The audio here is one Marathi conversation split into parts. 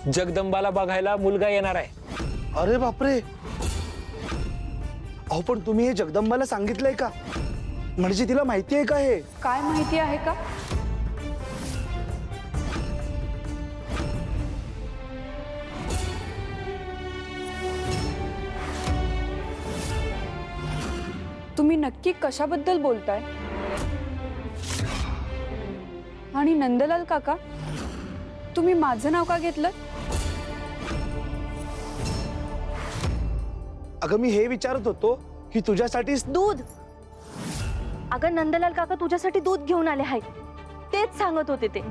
जगदंबाला बघायला मुलगा येणार आहे। अरे बापरे, अहो पण तुम्ही हे जगदंबाला सांगितलंय का? म्हणजे तिला माहिती आहे का हे? काय माहिती आहे का? तुम्ही नक्की कशाबद्दल बोलताय? आणि नंदलाल काका, तुम्ही माझं नाव का घेतलं? अगं मी हे विचारत होतो की तुझ्यासाठी दूध। अगं नंदलाल काका तुझ्यासाठी दूध घेऊन आले आहेत, तेच सांगत होते ते।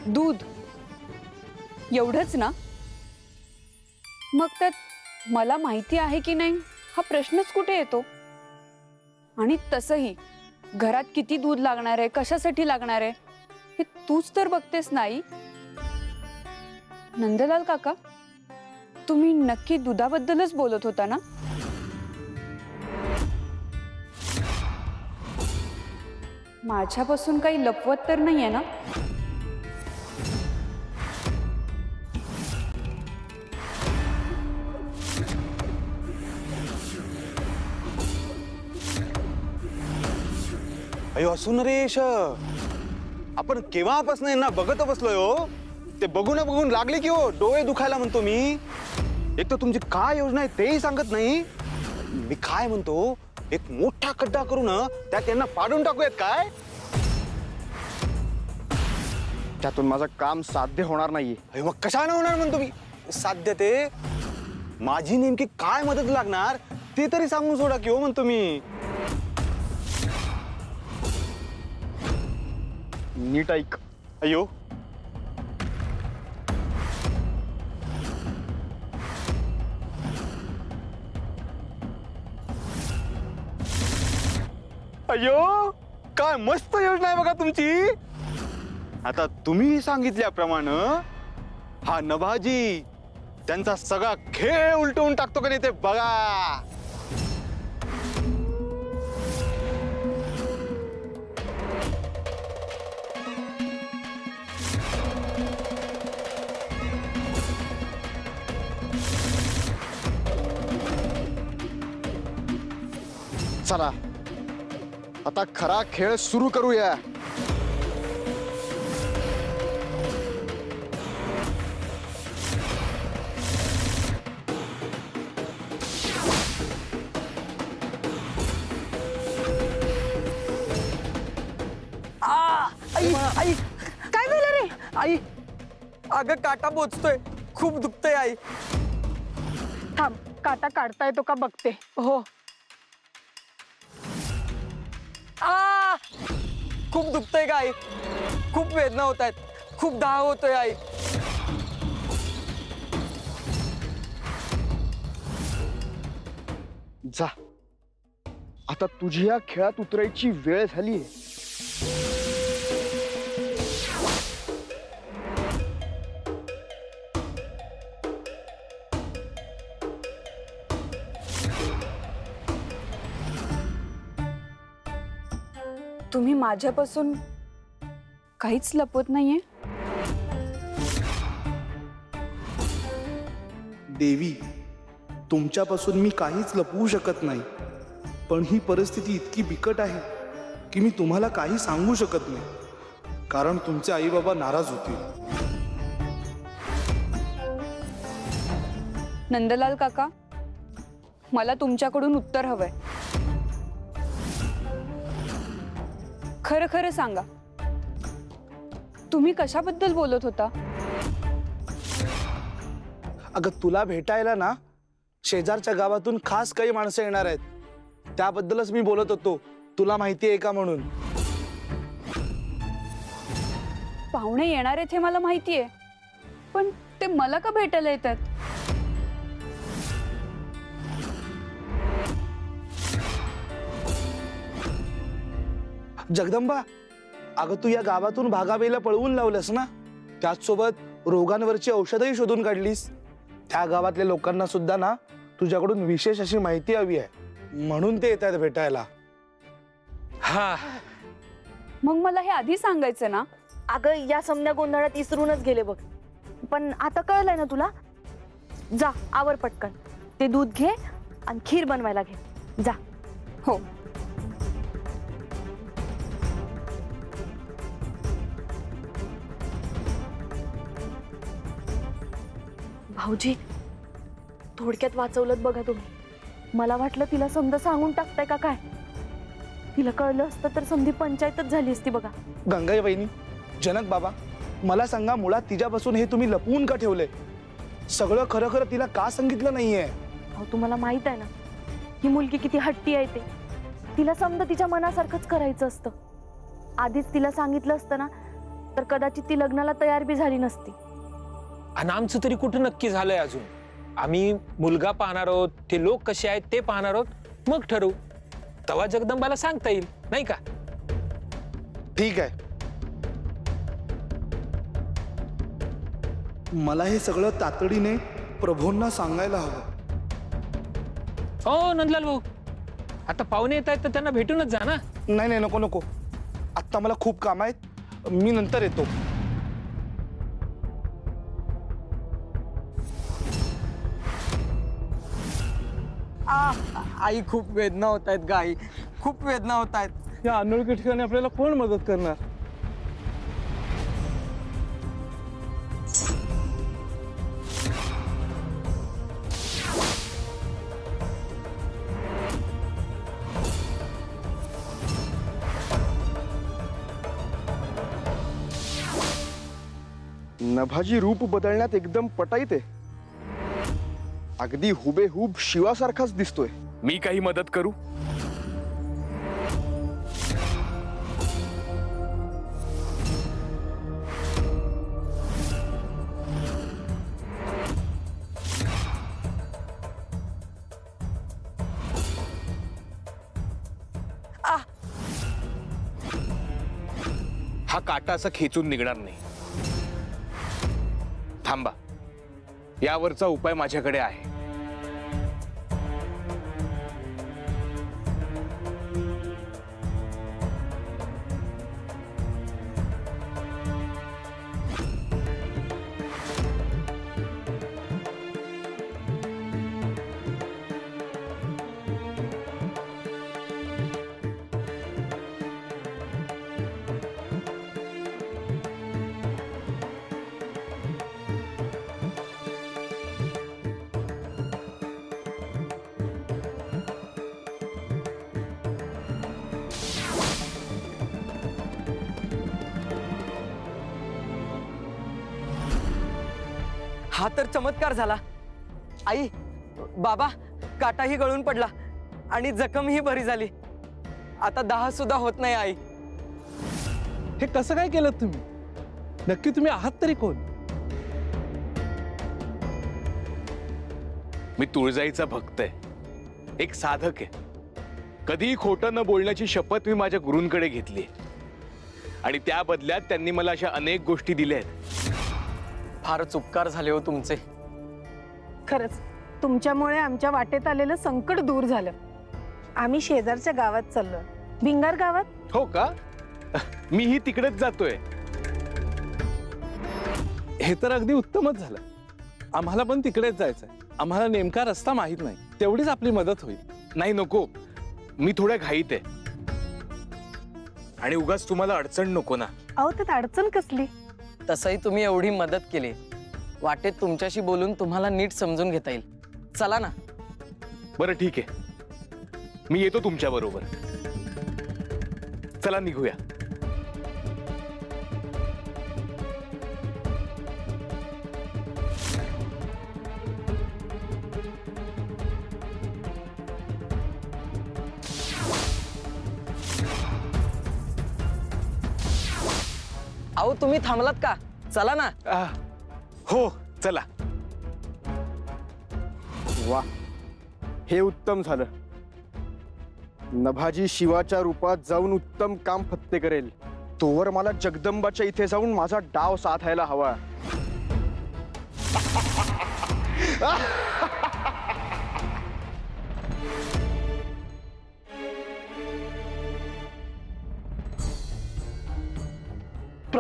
दूध एवढंच ना? मग त्यात मला माहिती आहे की नाही हा प्रश्नच कुठे येतो? आणि तसंही घरात किती दूध लागणार आहे, कशासाठी लागणार आहे हे तूच तर बघतेस नाही। नंदलाल काका, तुम्ही नक्की दुधाबद्दलच बोलत होता ना? माझ्यापासून काही लपवत तर नाहीये ना? अयो असू नरेश, आपण केव्हापासून यांना बघत बसलोय हो। ते बघून बघून लागले की हो डोळे दुखायला म्हणतो मी। एक तर तुमची काय योजना आहे तेही सांगत नाही। मी काय म्हणतो, एक मोठा खड्डा करून त्यात त्यांना पाडून टाकूयात काय? त्यातून माझं काम साध्य होणार नाहीये। अरे मग कशाने होणार म्हणतो मी साध्य? ते माझी नेमकी काय मदत लागणार ते तरी सांगून सोडा की हो म्हणतो मी। नीट ऐक। अयो अयो, काय मस्त योजना आहे बघा तुमची। आता तुम्ही सांगितल्याप्रमाणे हा नभाजी त्यांचा सगळा खेळ उलटवून टाकतो का नाही ते बघा। चला आता खरा खेळ सुरू करूया। आई आई काय झालं रे? आई, अगं काटा बोचतोय, खूप दुखतंय आई। थांब, काटा काढता येतो का बघते। हो। आ, खूप दुखतंय का आई? खूप वेदना होत आहेत, खूप दाह होतोय आई। जा, आता तुझी या खेळात उतरायची वेळ झालीये। तुम्ही माझ्यापासून काहीच लपवत नाहीये? देवी, तुमच्यापासून मी काहीच लपवू शकत नाही, पण ही परिस्थिती इतकी बिकट आहे की मी तुम्हाला काही सांगू शकत नाही, कारण तुमचे आई बाबा नाराज होतील। नंदलाल काका, मला तुमच्याकडून उत्तर हवंय। खरं खरं सांगा, तुम्ही कशाबद्दल बोलत होता? अगं तुला भेटायला ना शेजारच्या गावातून खास काही माणसं येणार आहेत, त्याबद्दलच मी बोलत होतो। तुला माहिती आहे का म्हणून? पाहुणे येणार आहेत हे मला माहितीये, पण ते मला का भेटायला येतात? जगदंबा, अगं तू या गावातून भागाबाईला पळवून लावलंस ना, त्याचसोबत रोगांवरची औषधही शोधून काढलीस। त्या गावातल्या लोकांना सुद्धा ना तुझ्याकडून विशेष अशी माहिती हवी आहे, म्हणून ते येतात भेटायला। हा. मग मला हे आधी सांगायचं ना. अगं या समन्या गोंधळात इसरूनच गेले बघ. पण आता कळलंय ना तुला. जा आवर पटकन, ते दूध घे आणि खीर बनवायला घे. जा. हो. भाऊजी थोडक्यात वाचवलं बघा तुम्ही. मला वाटलं तिला समजा सांगून टाकताय का काय. तिला कळलं असतं तर समधी पंचायतच झाली असती बघा. गंगाई वहिनी, जनक बाबा, मला सांगा, मुळात तिच्यापासून हे तुम्ही लपवून का ठेवलंय? सगळं खरं खरं तिला का सांगितलं नाहीये? अहो तुम्हाला माहित आहे ना ही मुलगी किती हट्टी आहे ते. तिला समजा तिच्या मनासारखंच करायचं असतं. आधीच तिला सांगितलं असतं ना तर कदाचित ती लग्नाला तयार बी झाली नसती. आणि आमचं तरी कुठं नक्की झालंय अजून. आम्ही मुलगा पाहणार आहोत, ते लोक कसे आहेत ते पाहणार आहोत, मग ठरवू. तेव्हा जगदंबाला सांगता येईल, नाही का? ठीक आहे. मला हे सगळं तातडीने प्रभूंना सांगायला हवं. हो नंदलाल भाऊ, आता पाहुणे येत आहेत तर त्यांना भेटूनच जा ना. नाही नाही, नको नको, आत्ता मला खूप काम आहेत, मी नंतर येतो. आई खूप वेदना होत आहेत ग आई, खूप वेदना होत आहेत. या अनोळखी ठिकाणी आपल्याला कोण मदत करणार? नभाजी रूप बदलण्यात एकदम पटाईत आहे. अगदी हुबेहूब शिवासारखाच दिसतोय. मी काही मदत करू? हा काटा असा खेचून निघणार नाही. थांबा, यावरचा उपाय माझ्याकडे आहे. हा तर चमत्कार झाला. आई, बाबा, काटाही गळून पडला आणि जखमही बरी झाली. आता दाह सुद्धा होत नाही. आई, हे कसं काय केलं तुम्ही? नक्की तुम्ही आहात तरी कोण? मी तुळजाईचा भक्त आहे, एक साधक आहे. कधीही खोटं न बोलण्याची शपथ मी माझ्या गुरूंकडे घेतली आणि त्या बदल्यात त्यांनी मला अशा अनेक गोष्टी दिल्या आहेत. फारच उपकार झाले हो तुमचे. खरंच तुमच्यामुळे आमच्या वाटेत आलेलं संकट दूर झालं. आम्ही शेजारच्या गावात चाललोय, भिंगार गावात. हो का? मीही तिकडेच जातोय. हे तर अगदी उत्तमच झालं. आम्हाला पण तिकडेच जायचंय. आम्हाला नेमका रस्ता माहित नाही, तेवढीच आपली मदत होईल. नाही नको, मी थोड्या घाईत आहे आणि उगाच तुम्हाला अडचण नको ना. अहो त्यात अडचण कसली? तसंही तुम्ही एवढी मदत केली, वाटेत तुमच्याशी बोलून तुम्हाला नीट समजून घेता येईल. चला ना. बरं ठीक आहे, मी येतो तुमच्या बरोबर. चला निघूया. अहो तुम्ही थांबलात का? चला ना. हो चला. वा, हे उत्तम झालं. नभाजी शिवाच्या रूपात जाऊन उत्तम काम फत्ते करेल. तोवर मला जगदंबाच्या इथे जाऊन माझा डाव साधायला हवा.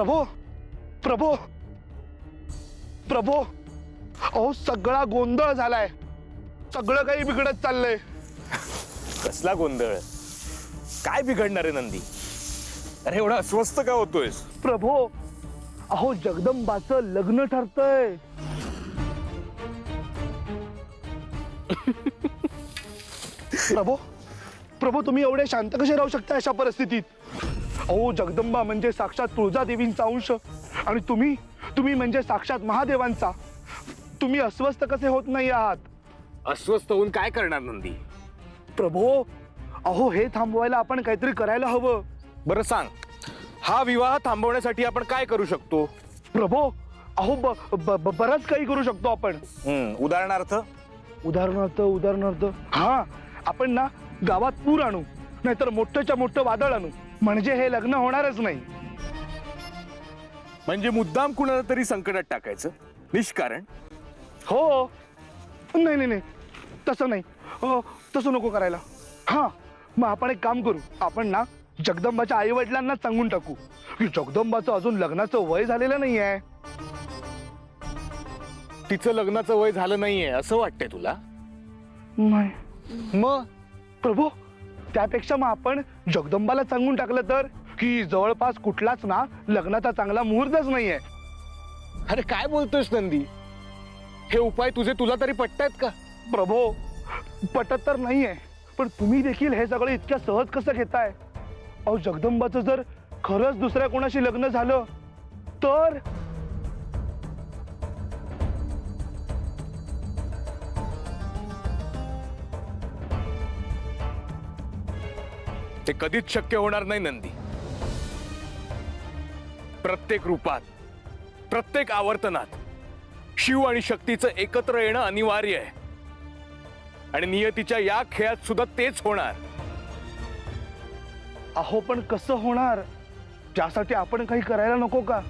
प्रभो प्रभो प्रभो अहो सगळा गोंधळ झालाय, सगळं काही बिघडत चाललंय. कसला गोंधळ? काय बिघडणार आहे नंदी? अरे एवढा अस्वस्थ का होतोयस? प्रभो अहो जगदंबाचं लग्न ठरतंय. प्रभो प्रभो तुम्ही एवढे शांत कसे राहू शकता अशा परिस्थितीत? अहो जगदंबा म्हणजे साक्षात तुळजादेवींचा अंश आणि तुम्ही तुम्ही म्हणजे साक्षात महादेवांचा. तुम्ही अस्वस्थ कसे होत नाही आहात? अस्वस्थ होऊन काय करणार नंदी? प्रभो अहो हे थांबवायला आपण काहीतरी करायला हवं. बरं सांग, हा विवाह थांबवण्यासाठी आपण काय करू शकतो? प्रभो अहो बरंच काही करू शकतो आपण. उदाहरणार्थ उदाहरणार्थ हा आपण ना गावात पूर आणू, नाहीतर मोठंच्या मोठं वादळ आणू, म्हणजे हे लग्न होणारच नाही. म्हणजे मुद्दाम कुणाला तरी संकटात टाकायचं निष्कारण? हो नाही नाही नाही तसं नाही. तसं नको करायला. हा मग आपण एक काम करू, आपण ना जगदंबाच्या आई वडिलांना सांगून टाकू की जगदंबाचं अजून लग्नाचं वय झालेलं नाही आहे. तिचं लग्नाचं वय झालं नाहीये असं वाटतंय तुला? नाही मग प्रभू त्यापेक्षा मग आपण जगदंबाला सांगून टाकलं तर की जवळपास कुठलाच ना लग्नाचा चांगला मुहूर्तच नाहीये. अरे काय बोलतोयस नंदी? हे उपाय तुझे तुला तरी पटतायत का? प्रभो पटत तर नाहीये, पण तुम्ही देखील हे सगळं इतक्या सहज कसं घेताय? अहो जगदंबाचं जर खरंच दुसऱ्या कोणाशी लग्न झालं तर? ते कधीच शक्य होणार नाही नंदी. प्रत्येक रूपात, प्रत्येक आवर्तनात शिव आणि शक्तीचं एकत्र येणं अनिवार्य आहे आणि नियतीच्या या खेळात सुद्धा तेच होणार. अहो पण कसं होणार? त्यासाठी आपण काही करायला नको का?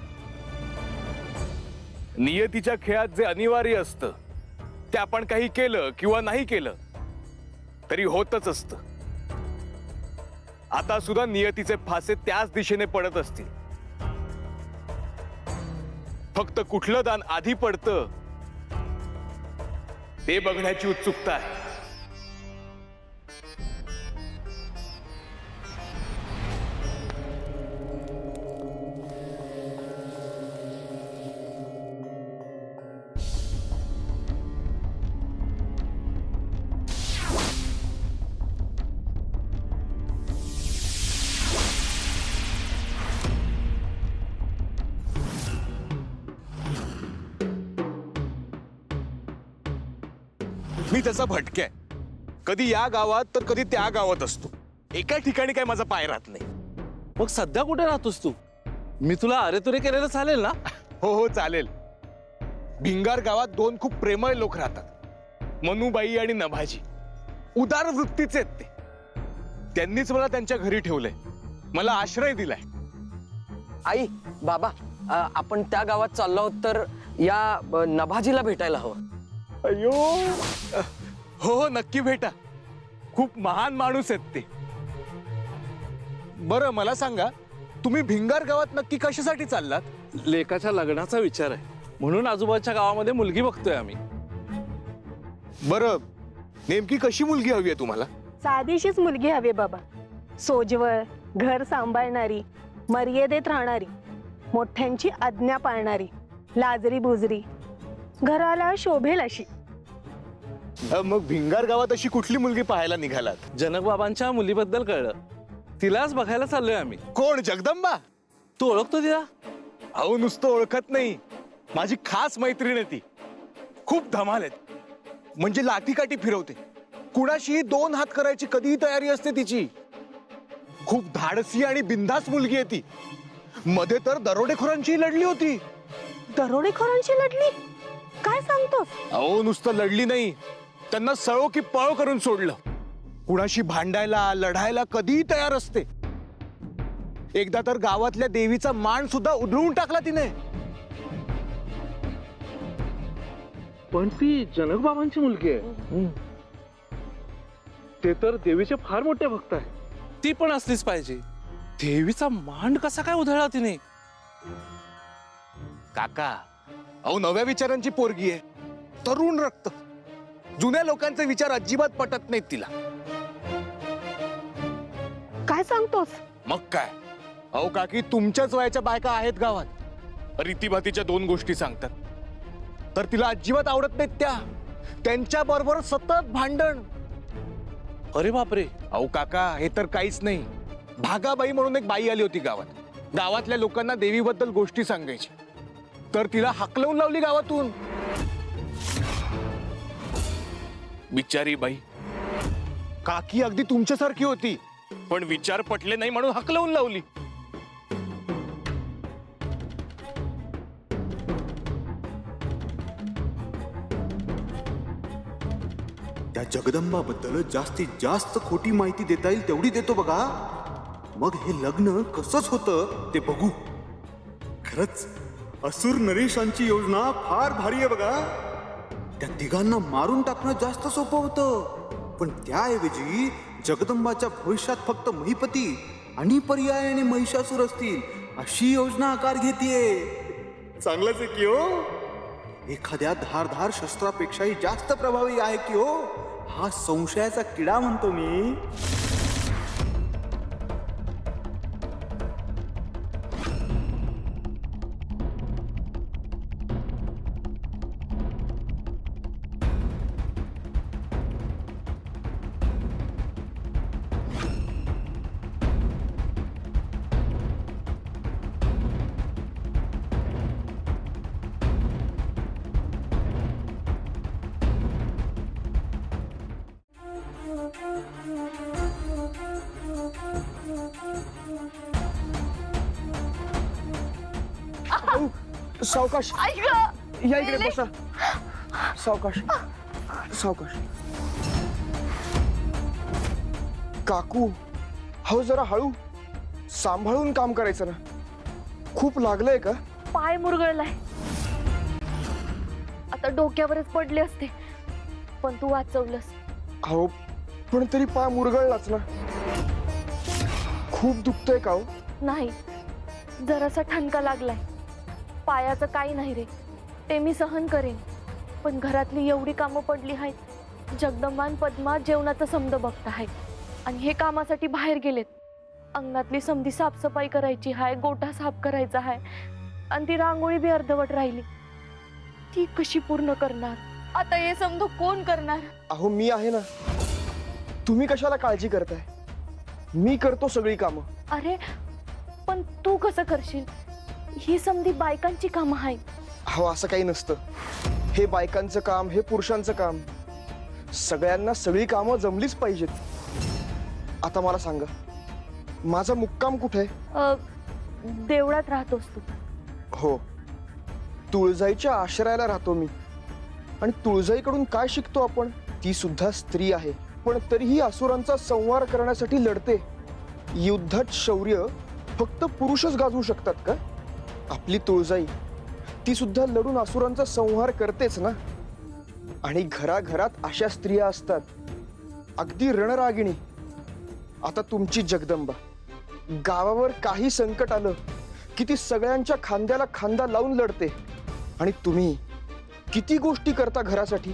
नियतीच्या खेळात जे अनिवार्य असतं ते आपण काही केलं किंवा नाही केलं तरी होतच असतं. आता सुद्धा नियतीचे फासे त्याच दिशेने पडत असतील. फक्त कुठलं दान आधी पडतं ते बघण्याची उत्सुकता आहे. मी त्याचा भटक्या आहे. कधी या गावात तर कधी त्या गावात असतो. एका ठिकाणी काय माझा पाय राहत नाही. मग सध्या कुठे राहतोस तू? मी तुला अरेतुरे केलेलं चालेल ना? हो हो चालेल. भिंगार गावात दोन खूप प्रेमळ लोक राहतात, मनुबाई आणि नभाजी. उदार वृत्तीचे आहेत ते. त्यांनीच मला त्यांच्या घरी ठेवलंय, मला आश्रय दिलाय. आई बाबा आपण त्या गावात चाललो आहोत तर या नभाजीला भेटायला हवं. अयो हो हो नक्की भेटा. खूप महान माणूस आहेत ते. बरं मला सांगा, तुम्ही भिंगार गावात नक्की कशासाठी चाललात? लेकाच्या लग्नाचा विचार आहे म्हणून आजूबाजूच्या गावामध्ये मुलगी बघतोय आम्ही. बरं नेमकी कशी मुलगी हवी आहे तुम्हाला? साधीशीच मुलगी हवी बाबा. सोजवळ, घर सांभाळणारी, मर्यादेत राहणारी, मोठ्यांची आज्ञा पाळणारी, लाजरी बुजरी, घराला शोभेल अशी. मग भिंगार गावात अशी कुठली मुलगी पाहायला निघालात? जनक बाबांच्या मुलीबद्दल कळलं, तिलाच बघायला चाललोय आम्ही. कोण? जगदंबा? तू ओळखतो तिला? अहो नुसतं ओळखत नाही, माझी खास मैत्रीण आहे ती. खूप धमाल आहेत, म्हणजे लाठीकाठी फिरवते. कुणाशीही दोन हात करायची कधीही तयारी असते तिची. खूप धाडसी आणि बिनधास्त मुलगी आहे ती. मध्ये तर दरोडेखोरांची लढली होती. दरोडेखोरांशी लढली? काय सांगतोस? अहो नुसतं लढली नाही, त्यांना सळो की पळो करून सोडलं. कुणाशी भांडायला लढायला कधीही तयार असते. एकदा तर गावातल्या देवीचा मान सुद्धा उधळून टाकला तिने. पण ती जनक बाबांची मुलगी आहे. ते तर देवीचे फार मोठे भक्त आहे. ती पण असलीच पाहिजे. देवीचा मांड कसा काय उधळला तिने? काका, अहो नव्या विचारांची पोरगी आहे, तरुण रक्त. जुन्या लोकांचे विचार अजिबात पटत नाहीत तिला. काय सांगतोस? मग काय, अहो काकी तुमच्याच वयाच्या बायका आहेत गावात, रीतीभातीच्या 2 गोष्टी सांगतात, तर तिला अजिबात आवडत नाहीत त्या. त्यांच्या बरोबर सतत भांडण. अरे बापरे. अहो काका, हे तर काहीच नाही. भागाबाई म्हणून एक बाई आली होती गावात. गावातल्या लोकांना देवीबद्दल गोष्टी सांगायची, तर तिला हाकलवून लावली गावातून. बिचारी बाई. काकी अगदी तुमच्यासारखी होती, पण विचार पटले नाही म्हणून हाकलवून लावली. त्या जगदंबाबद्दल जास्तीत जास्त खोटी माहिती देता येईल तेवढी देतो बघा. मग हे लग्न कसंच होतं ते बघू. खरंच असुर नरेशांची योजना फार भारी आहे बघा. त्या तिघांना मारून टाकणं जास्त सोपं होतं, पण त्याऐवजी जगदंबाच्या भविष्यात फक्त महिपती आणि पर्यायाने महिषासूर असतील अशी योजना आकार घेतीये. चांगलंच आहे की हो. एखाद्या धारधार शस्त्रापेक्षाही जास्त प्रभावी आहे की हो. हा संशयाचा किडा म्हणतो मी. सावकाश, या इकडे बसा. सावकाश सावकाश. काकू, हो जरा हळू, सांभाळून काम करायचं ना. खूप लागलंय का? पाय मुरगळलाय. आता डोक्यावरच पडले असते, पण तू वाचवलंस. हो, पण तरी पाय मुरगळलाच ना. खूप दुखतंय का हो? नाही, जरासा ठणका लागलाय. पायाचं काही नाही रे, ते मी सहन करेन. पण घरातली एवढी कामं पडली आहेत. जगदंबा आणि पद्मा जेवणाचं समद बघत आहेत आणि हे कामासाठी बाहेर गेलेत. अंगणातली समधी साफसफाई करायची आहे, गोठा साफ करायचा आहे आणि ती रांगोळी बी अर्धवट राहिली. ती कशी पूर्ण करणार? आता हे समज कोण करणार? अहो मी आहे ना. तुम्ही कशाला काळजी करताय? मी करतो सगळी कामं. अरे पण तू कसं करशील? ही समधी बायकांची कामं आहेत. हो, असं काही नसतं. हे बायकांचं काम, हे पुरुषांचं काम. सगळ्यांना सगळी कामं जमलीच पाहिजेत. आता मला सांगा, माझा मुक्काम कुठे आहे? देवळात राहतोस तू? हो, तुळजाईच्या आश्रयाला राहतो मी. आणि तुळजाईकडून काय शिकतो आपण? ती सुद्धा स्त्री आहे, पण तरीही असुरांचा संहार करण्यासाठी लढते. युद्धात शौर्य फक्त पुरुषच गाजवू शकतात का? आपली तुळजाई ती सुद्धा लढून असुरांचा संहार करतेच ना. आणि घराघरात अशा स्त्रिया असतात, अगदी रणरागिणी. आता तुमची जगदंबा गावावर काही संकट आलं की ती सगळ्यांच्या खांद्याला खांदा लावून लढते. आणि तुम्ही किती गोष्टी करता घरासाठी.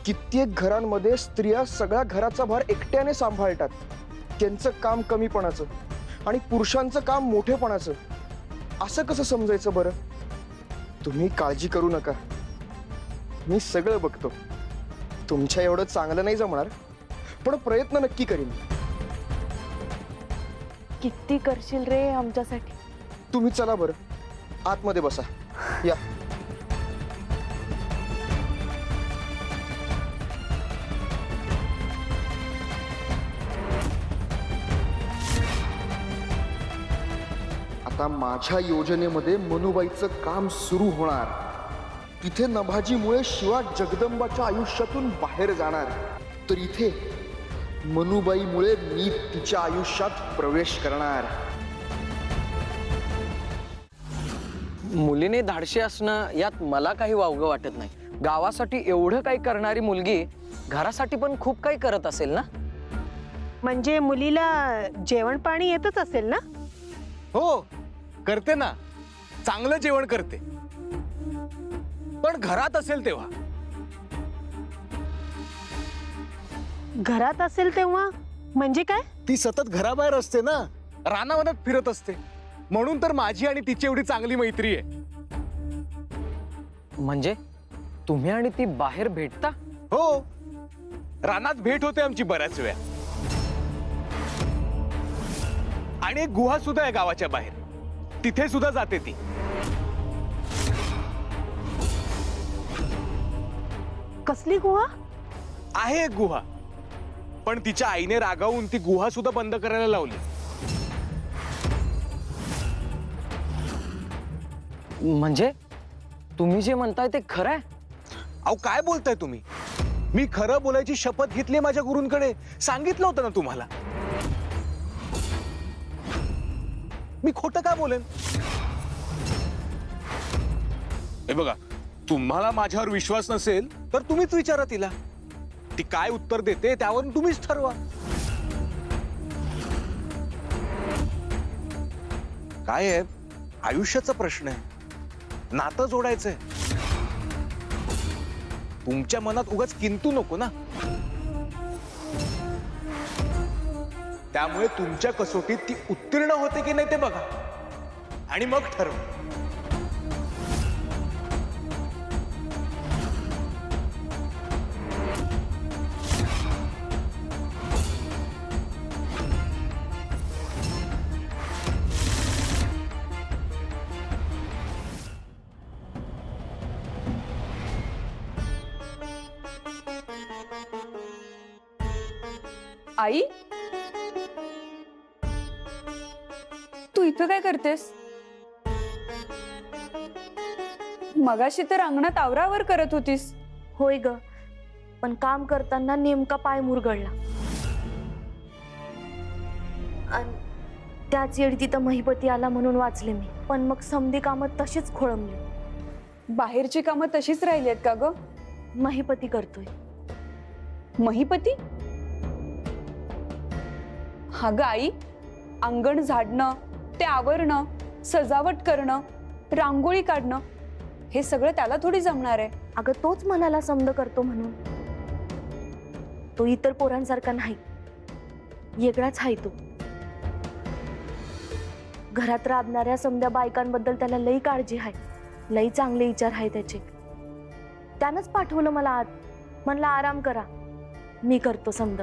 कित्येक घरांमध्ये स्त्रिया सगळ्या घराचा भार एकट्याने सांभाळतात. त्यांचं काम कमीपणाचं आणि पुरुषांचं काम मोठेपणाचं. असं कसं समजायचं बरं? तुम्ही काळजी करू नका, मी सगळं बघतो. तुमच्या एवढं चांगलं नाही जमणार, पण प्रयत्न नक्की करीन. किती करशील रे आमच्यासाठी? तुम्ही चला बरं, आतमध्ये बसा. या. आता माझ्या योजनेमध्ये मनुबाईचं काम सुरू होणार. तिथे नभाजीमुळे शिवा जगदंबाच्या आयुष्यातून बाहेर जाणार, तर इथे मनुबाईमुळे मी तिच्या आयुष्यात प्रवेश करणार. मुलीने धाडशी असणं यात मला काही वावगं वाटत नाही. गावासाठी एवढं काही करणारी मुलगी घरासाठी पण खूप काही करत असेल ना. म्हणजे मुलीला जेवण पाणी येतच असेल ना? हो, करते ना. चांगलं जेवण करते, पण घरात असेल तेव्हा. घरात असेल तेव्हा म्हणजे काय? ती सतत घराबाहेर असते ना, रानावनात फिरत असते, म्हणून तर माझी आणि तिची एवढी चांगली मैत्री आहे. म्हणजे तुम्ही आणि ती बाहेर भेटता? हो, रानात भेट होते आमची बऱ्याच वेळा. आणि एक गुहा सुद्धा आहे गावाच्या बाहेर, तिथे सुद्धा जाते ती. कसली गुहा? आहे एक गुहा, पण तिच्या आईने रागावून ती गुहा सुद्धा बंद करायला लावली. म्हणजे तुम्ही जे म्हणताय ते खरं आहे? अहो काय बोलताय तुम्ही? मी खरं बोलायची शपथ घेतली माझ्या गुरूंकडे, सांगितलं होतं ना तुम्हाला. मी खोटं काय बोलेन? हे बघा, तुम्हाला माझ्यावर विश्वास नसेल तर तुम्हीच विचारा तिला. ती काय उत्तर देते त्यावरून तुम्हीच ठरवा. काय आहे, आयुष्याचा प्रश्न आहे, नातं जोडायचंय. तुमच्या मनात उगाच किंतु नको ना. त्यामुळे तुमच्या कसोटीत ती उत्तीर्ण होते की नाही ते बघा आणि मग ठरवा. आई, तू इथं काय करतेस? मगाशी तर अंगणात आवरावर करत होतीस. होय ग, पण काम करताना नेमका पाय मुरगळला आणि त्याच वेळी तिथं महिपती आला म्हणून वाचले मी. पण मग समधी कामं तशीच खोळंबली. बाहेरची कामं तशीच राहिली आहेत का ग? महिपती करतोय. महिपती? हा ग आई, अंगण झाडणं, ते आवरणं, सजावट करणं, रांगोळी काढणं, हे सगळं त्याला थोडी जमणार आहे. अगं तोच मनाला समद करतो म्हणून. तो इतर पोरांसारखा नाही, वेगळाच आहे तो. घरात राबणाऱ्या समध्या बायकांबद्दल त्याला लई काळजी आहे, लई चांगले विचार आहे त्याचे. त्यानंच पाठवलं मला आत. म्हणला आराम करा, मी करतो समद.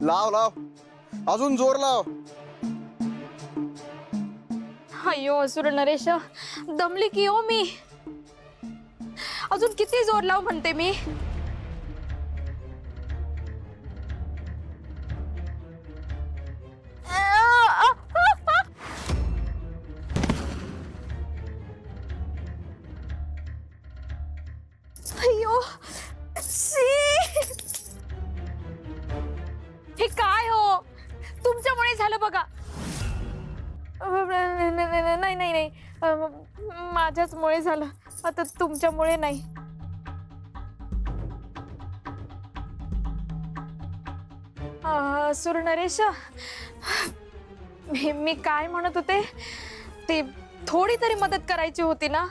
लाव लाव, अजून जोर लाव. अय्यो असुर नरेश, दमली की हो मी. अजून किती जोर लाव म्हणते मी. अय्यो हे काय हो, तुमच्यामुळे झालं बघा. नाही नाही नाही, माझ्याच मुळे झालं, आता तुमच्यामुळे नाही. सुर नरेश, मी काय म्हणत होते, ते थोडी तरी मदत करायची होती ना.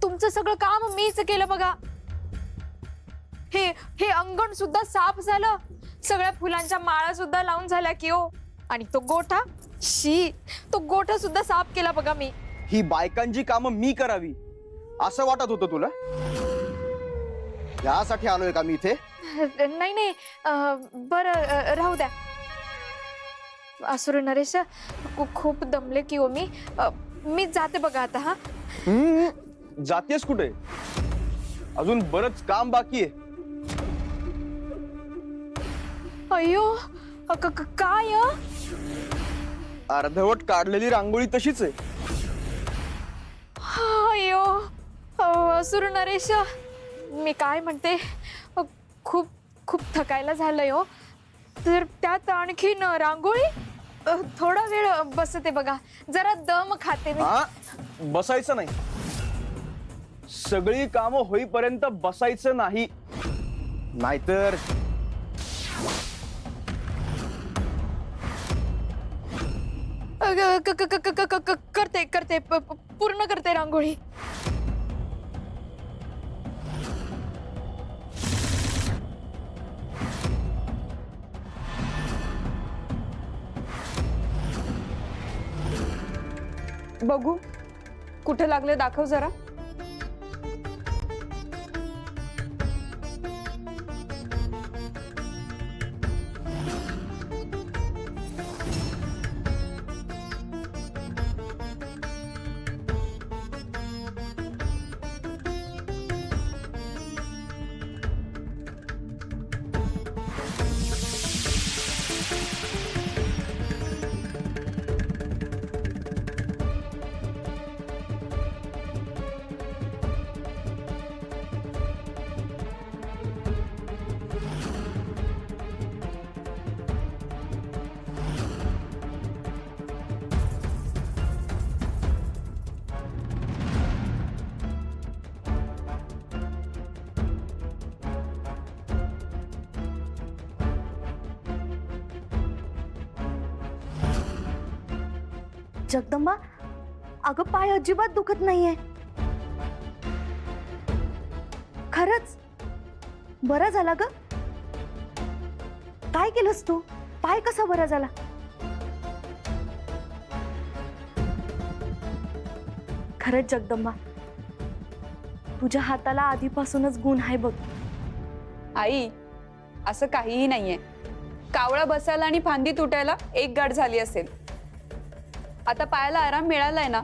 तुमचं सगळं काम मीच केलं बघा. हे अंगण सुद्धा साफ झालं, सगळ्या फुलांच्या माळा सुद्धा लावून झाल्या की हो. आणि तो गोठा, तो गोठा सुद्धा साफ केला बघा मी. ही बायकांची कामं मी करावी असं वाटत होतं तुला? यासाठी आलोय का मी इथे? नाही नाही, बरं राहू द्या. असुर नरेश, खूप दमले की हो मी जाते बघा आता. हा जातेस कुठे? अजून बरंच काम बाकी आहे. अय्यो काय अर्धवट काढलेली रांगोळी तशीच आहे. अयो असुर नरेश, मी काय म्हणते, खूप खूप थकायला झालंय हो. तर त्यात आणखीन रांगोळी. थोडा वेळ बसते बघा, जरा दम खाते मी. हा, बसायचं नाही. सगळी कामं होईपर्यंत बसायचं नाही, नाहीतर करते करते पूर्ण करते रांगोळी. बघू कुठे लागले, दाखव जरा. जगदंबा, अगं पाय अजिबात दुखत नाहीये. खरंच बरा झाला ग. काय केलंस तू? पाय कसा बरा झाला? खरंच जगदंबा, तुझ्या हाताला आधीपासूनच गुण आहे बघ. आई, असं काहीही नाहीये. कावळा बसायला आणि फांदी तुटायला एक गाठ झाली असेल. आता पायाला आराम मिळालाय ना.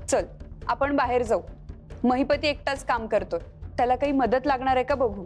चल आपण बाहेर जाऊ. महिपती एकटाच काम करतोय, त्याला काही मदत लागणार आहे का बघू.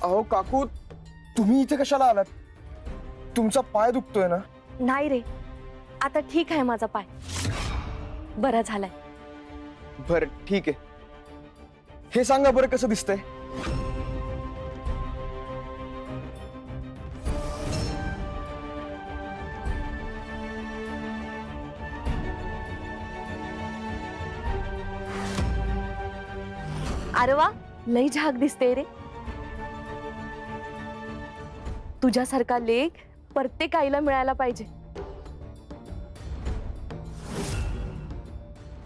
अहो काकू, तुम्ही इथे कशाला आलात? तुमचा पाय दुखतोय ना? नाही रे, आता ठीक आहे माझा पाय, बरा झालाय. बर ठीक आहे. हे सांगा बरं कसं दिसतंय? अरे वा, लई झाक दिसते रे. तुझ्यासारखा लेक प्रत्येक आईला मिळायला पाहिजे.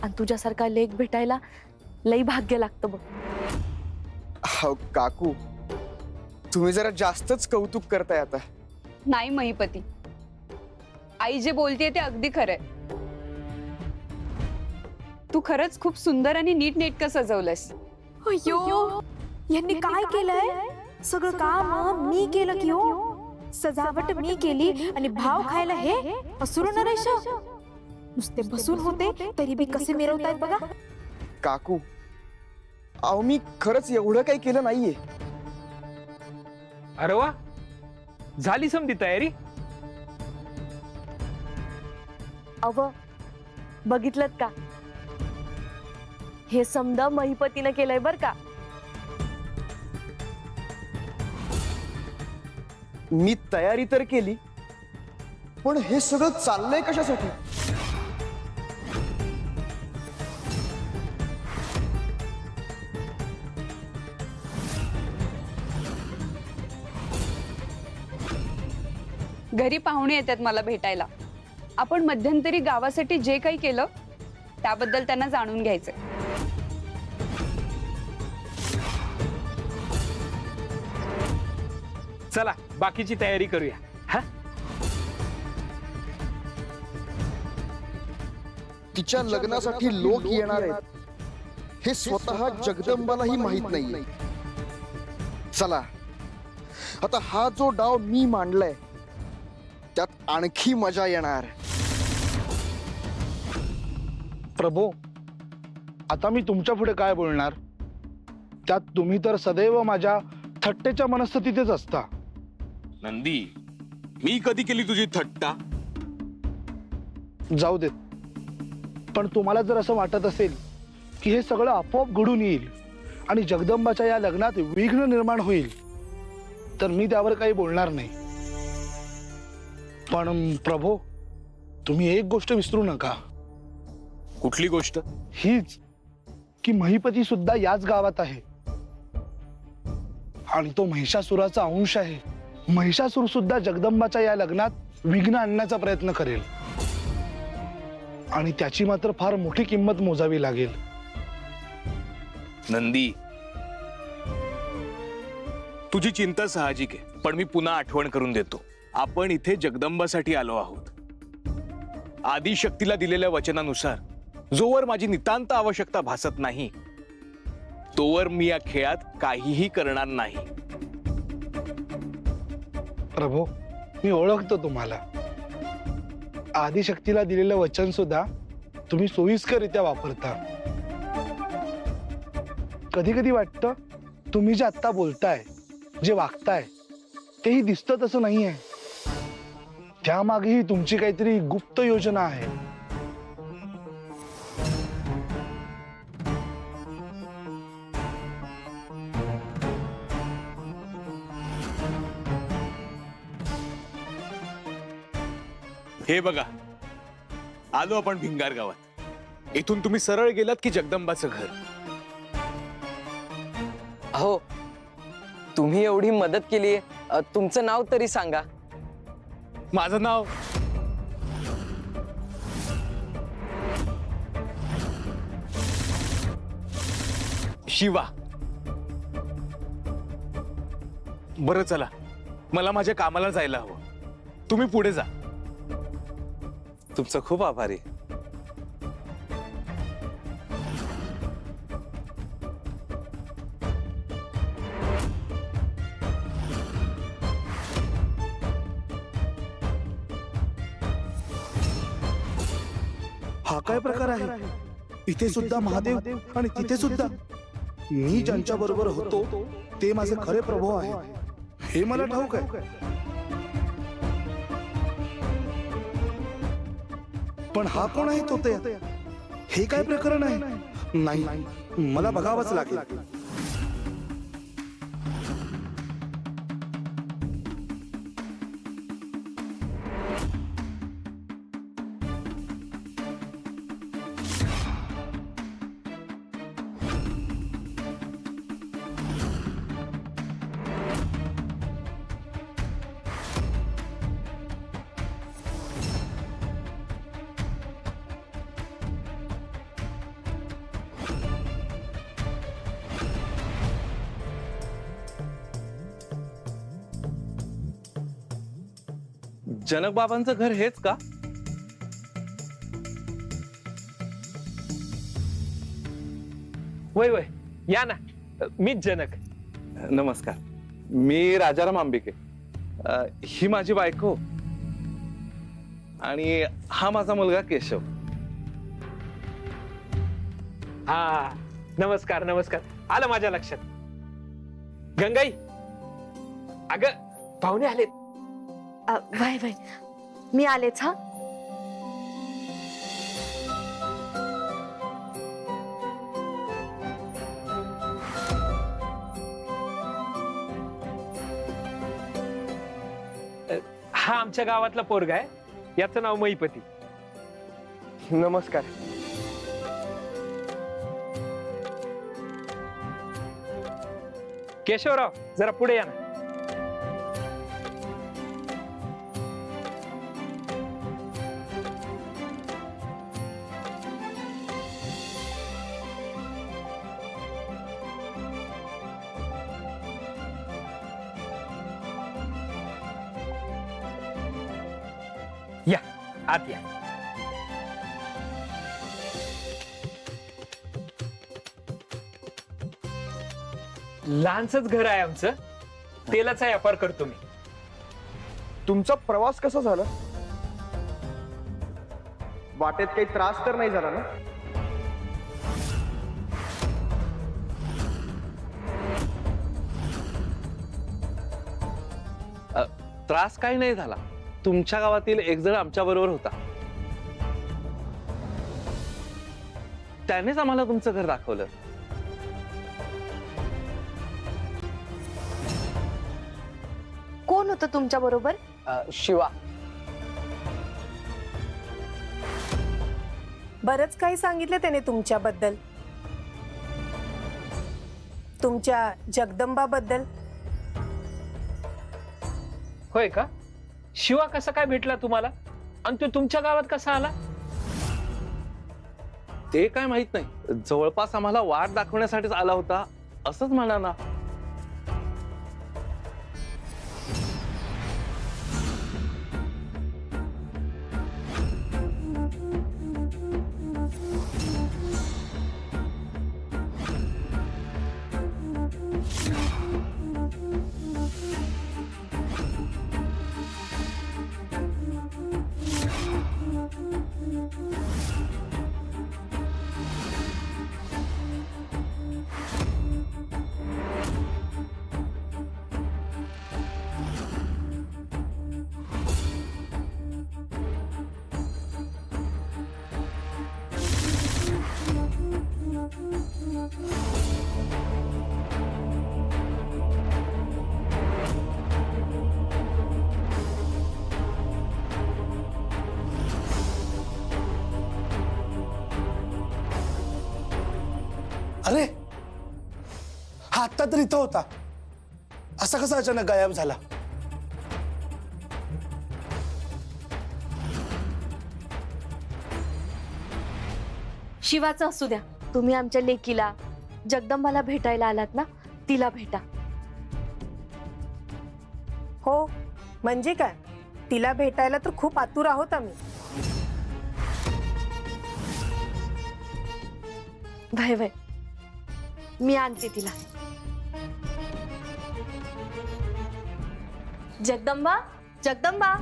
आणि तुझ्यासारखा लेक भेटायला लई भाग्य लागतं बघ. अहो काकू, तुम्ही जरा जास्तच कौतुक करताय आता. नाही महिपती, आई जे बोलतेय ते अगदी खरंय. तू खरंच खूप सुंदर आणि नीटनेटकं सजवलंस. अयो, यांनी काय केलंय? सगळं काम मी केलं की हो. सजावट मी केली आणि भाव खायला हे असुर नरेश. नुसते बसून होते तरी बी कसे मिरवतायत बघा. काकू, अहो मी खरंच एवढं काही केलं नाहीये. अरे वा, झाली समधी तयारी. अव बघितलत का, हे समद महिपतीनं केलंय बर का. मी तयारी तर केली, पण हे सगळं चाललंय कशासाठी? घरी पाहुणे येतात मला भेटायला. आपण मध्यंतरी गावासाठी जे काही केलं त्याबद्दल त्यांना जाणून घ्यायचं. चला बाकीची तयारी करूया. हा तिच्या लग्नासाठी लोक येणार आहेत हे स्वतः जगदंबालाही माहित नाहीये. चला आता हा जो डाव मी मांडलाय त्यात आणखी मजा येणार. प्रभू, आता मी तुमच्या पुढे काय बोलणार? त्यात तुम्ही तर सदैव माझ्या थट्टेच्या मनस्थितीतच असता. नंदी, मी कधी केली तुझी थट्टा? जाऊ देत, पण तुम्हाला जर असं वाटत असेल की हे सगळं आपोआप घडून येईल आणि जगदंबाच्या या लग्नात विघ्न निर्माण होईल, तर मी त्यावर काही बोलणार नाही. पण प्रभू, तुम्ही एक गोष्ट विसरू नका. कुठली गोष्ट? हीच की महिपती सुद्धा याच गावात आहे आणि तो महिषासुराचा अंश आहे. महिषासुर सुद्धा जगदंबाच्या या लग्नात विघ्न आणण्याचा प्रयत्न करेल आणि त्याची मात्र फार मोठी किंमत मोजावी लागेल. नंदी, तुझी चिंता साहजिक आहे, पण मी पुन्हा आठवण करून देतो. आपण इथे जगदंबासाठी आलो आहोत. आदिशक्तीला दिलेल्या वचनानुसार जोवर माझी नितांत आवश्यकता भासत नाही तोवर मी या खेळात काहीही करणार नाही. प्रभू, मी ओळखतो तुम्हाला. आदिशक्तीला दिलेलं वचन सुद्धा तुम्ही सोयीस्करित्या वापरता. कधी कधी वाटतं तुम्ही जे आत्ता बोलताय, जे वागताय, तेही दिसतं तसं नाहीये. त्यामागेही तुमची काहीतरी गुप्त योजना आहे. हे बघा, आलो आपण भिंगार गावात. इथून तुम्ही सरळ गेलात की जगदंबाचं घर. हो, तुम्ही एवढी मदत केली, तुमचं नाव तरी सांगा. माझं नाव शिवा. बरं चला, मला माझ्या कामाला जायला हवं. तुम्ही पुढे जा. तुमचं खूप आभारी. हा काय प्रकार आहे? इथे सुद्धा महादेव आणि तिथे सुद्धा. मी ज्यांच्या बरोबर होतो ते माझे खरे प्रभू आहेत हे मला ठाऊक आहे. पण हा कोण आहे तो? ते हे काय प्रकरण आहे? नाही, मला बघावंच लागेल. जनक बाबांचं घर हेच का? वय वय, या ना. मीच जनक. नमस्कार, मी राजाराम आंबिके. ही माझी बायको आणि हा माझा मुलगा केशव. हा, नमस्कार नमस्कार. आलं माझ्या लक्षात. गंगाई, अगं पाहुणे आलेत. वाय वाय, मी आलेच. हा, हा आमच्या गावातला पोरगा आहे. याचं नाव महिपती. नमस्कार. केशवराव, जरा पुढे या ना. या आत या. लहानसच घर आहे आमचं. तेलाचा व्यापार करतो मी. तुमचा प्रवास कसा झाला? वाटेत काही त्रास तर नाही झाला ना? त्रास काही नाही झाला. तुमच्या गावातील एक जण आमच्या बरोबर होता. त्यानेच आम्हाला तुमचं घर दाखवलं. कोण होतं तुमच्या बरोबर? शिवा. बरंच काही सांगितलं त्याने तुमच्याबद्दल, तुमच्या जगदंबाबद्दल. होय का? शिवा कसा काय भेटला तुम्हाला आणि तो तुमच्या गावात कसा आला? ते काय माहित नाही. जवळपास आम्हाला वाट दाखवण्यासाठीच आला होता असंच म्हणा ना. अरे हा आत्ता तर इथं होता, असा कसा अचानक गायब झाला? शिवाचं असू द्या, तुम्ही आमच्या लेकीला जगदंबाला भेटायला आलात ना, तिला भेटा. हो म्हणजे काय, तिला भेटायला तर खूप आतुर आहोत आम्ही. वय वय, मी आणते तिला. जगदंबा, जगदंबा.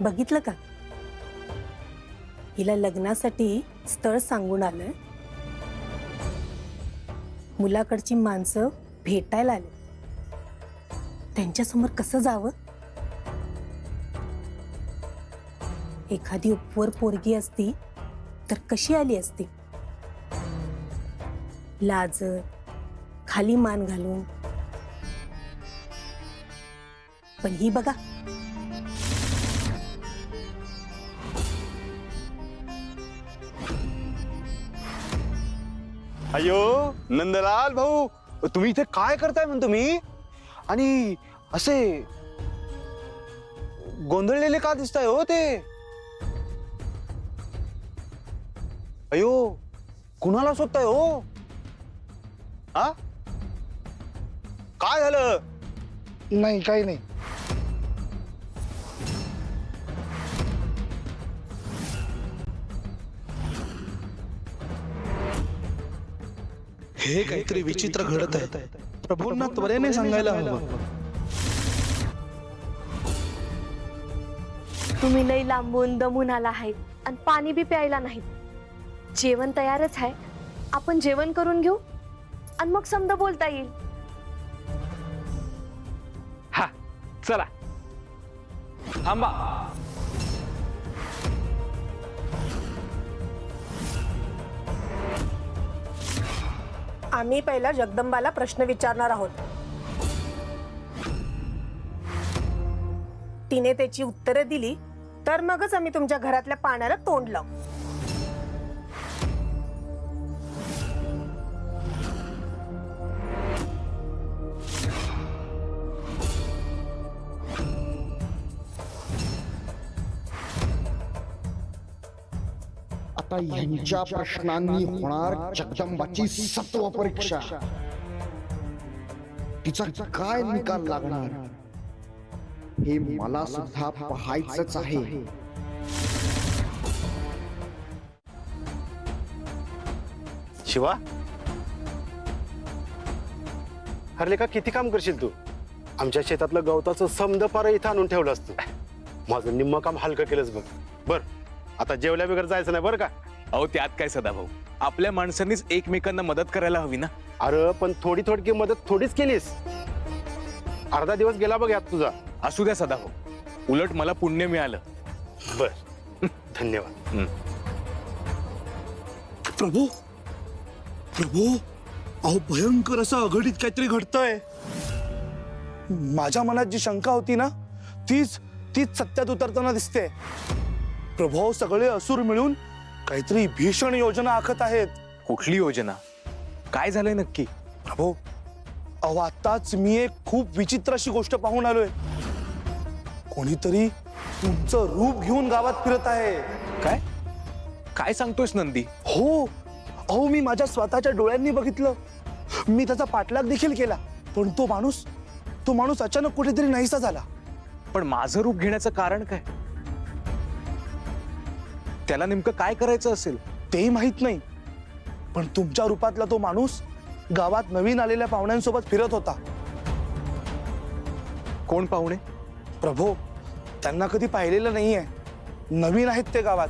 बघितलं का, हिला लग्नासाठी स्थळ सांगून आलं. मुलाकडची माणसं भेटायला आले. त्यांच्यासमोर कसं जावं? एखादी उपवर पोरगी असती तर कशी आली असती? लाजत, खाली मान घालून. पण ही बघा, अयो नंदलाल भाऊ, तुम्ही इथे काय करताय म्हणतो मी? आणि असे गोंधळलेले का दिसताय हो ते? अयो, कुणाला शोधताय हो? हा, काय झालं? नाही, काही नाही. हे काहीतरी विचित्र घडत आहे. प्रभूंना त्वरेने सांगायला हवं. तुम्ही लई लांबून दमून आला आहेत आणि पाणी बी प्यायला नाहीत. जेवण तयारच आहे, आपण जेवण करून घेऊ आणि मग समजा बोलता येईल. हा चला. थांबा. आम्ही पहिला जगदंबाला प्रश्न विचारणार आहोत. तिने त्याची उत्तरे दिली तर मगच आम्ही तुमच्या घरातल्या पाण्याला तोंड लावू. आता यांच्या प्रश्नांनी होणार जगदंबाची सत्व परीक्षा. तिचा काय निकाल लागणार हे मला सुद्धा पाहायचंच आहे. शिवा, हरले का किती काम करशील तू? आमच्या शेतातलं गवताचं समद पार इथं आणून ठेवलं असतं. माझं निम्म काम हलकं केलंच बघ. बर, आता जेवल्या वगैरे जायचं नाही बरं का? अहो त्यात काय सदाभाऊ, आपल्या माणसांनीच एकमेकांना मदत करायला हवी ना. अरे पण थोडी थोडकी मदत थोडीच केलीस. अर्धा दिवस गेला बघ यात तुझा. असू द्या सदाभाऊ, उलट मला पुण्य मिळालं. बर, धन्यवाद. प्रभू प्रभू, अहो भयंकर असं अघटित काहीतरी घडतंय. माझ्या मनात जी शंका होती ना तीच तीच सत्यात उतरताना दिसते. प्रभू, सगळे असुर मिळून काहीतरी भीषण योजना आखत आहेत. कुठली योजना? काय झालंय नक्की? प्रभू, अहो आताच मी एक खूप विचित्र अशी गोष्ट पाहून आलोय. कोणीतरी तुमचं रूप घेऊन गावात फिरत आहे. काय काय सांगतोयस नंदी? हो, अहो मी माझ्या स्वतःच्या डोळ्यांनी बघितलं. मी त्याचा पाठलाग देखील केला, पण तो माणूस अचानक कुठेतरी नाहीसा झाला. पण माझं रूप घेण्याचं कारण काय? त्याला नेमकं काय करायचं असेल तेही माहित नाही, पण तुमच्या रूपातला तो माणूस गावात नवीन आलेल्या पाहुण्यांसोबत फिरत होता. कोण पाहुणे? प्रभू, त्यांना कधी पाहिलेलं नाहीये, नवीन आहेत ते गावात.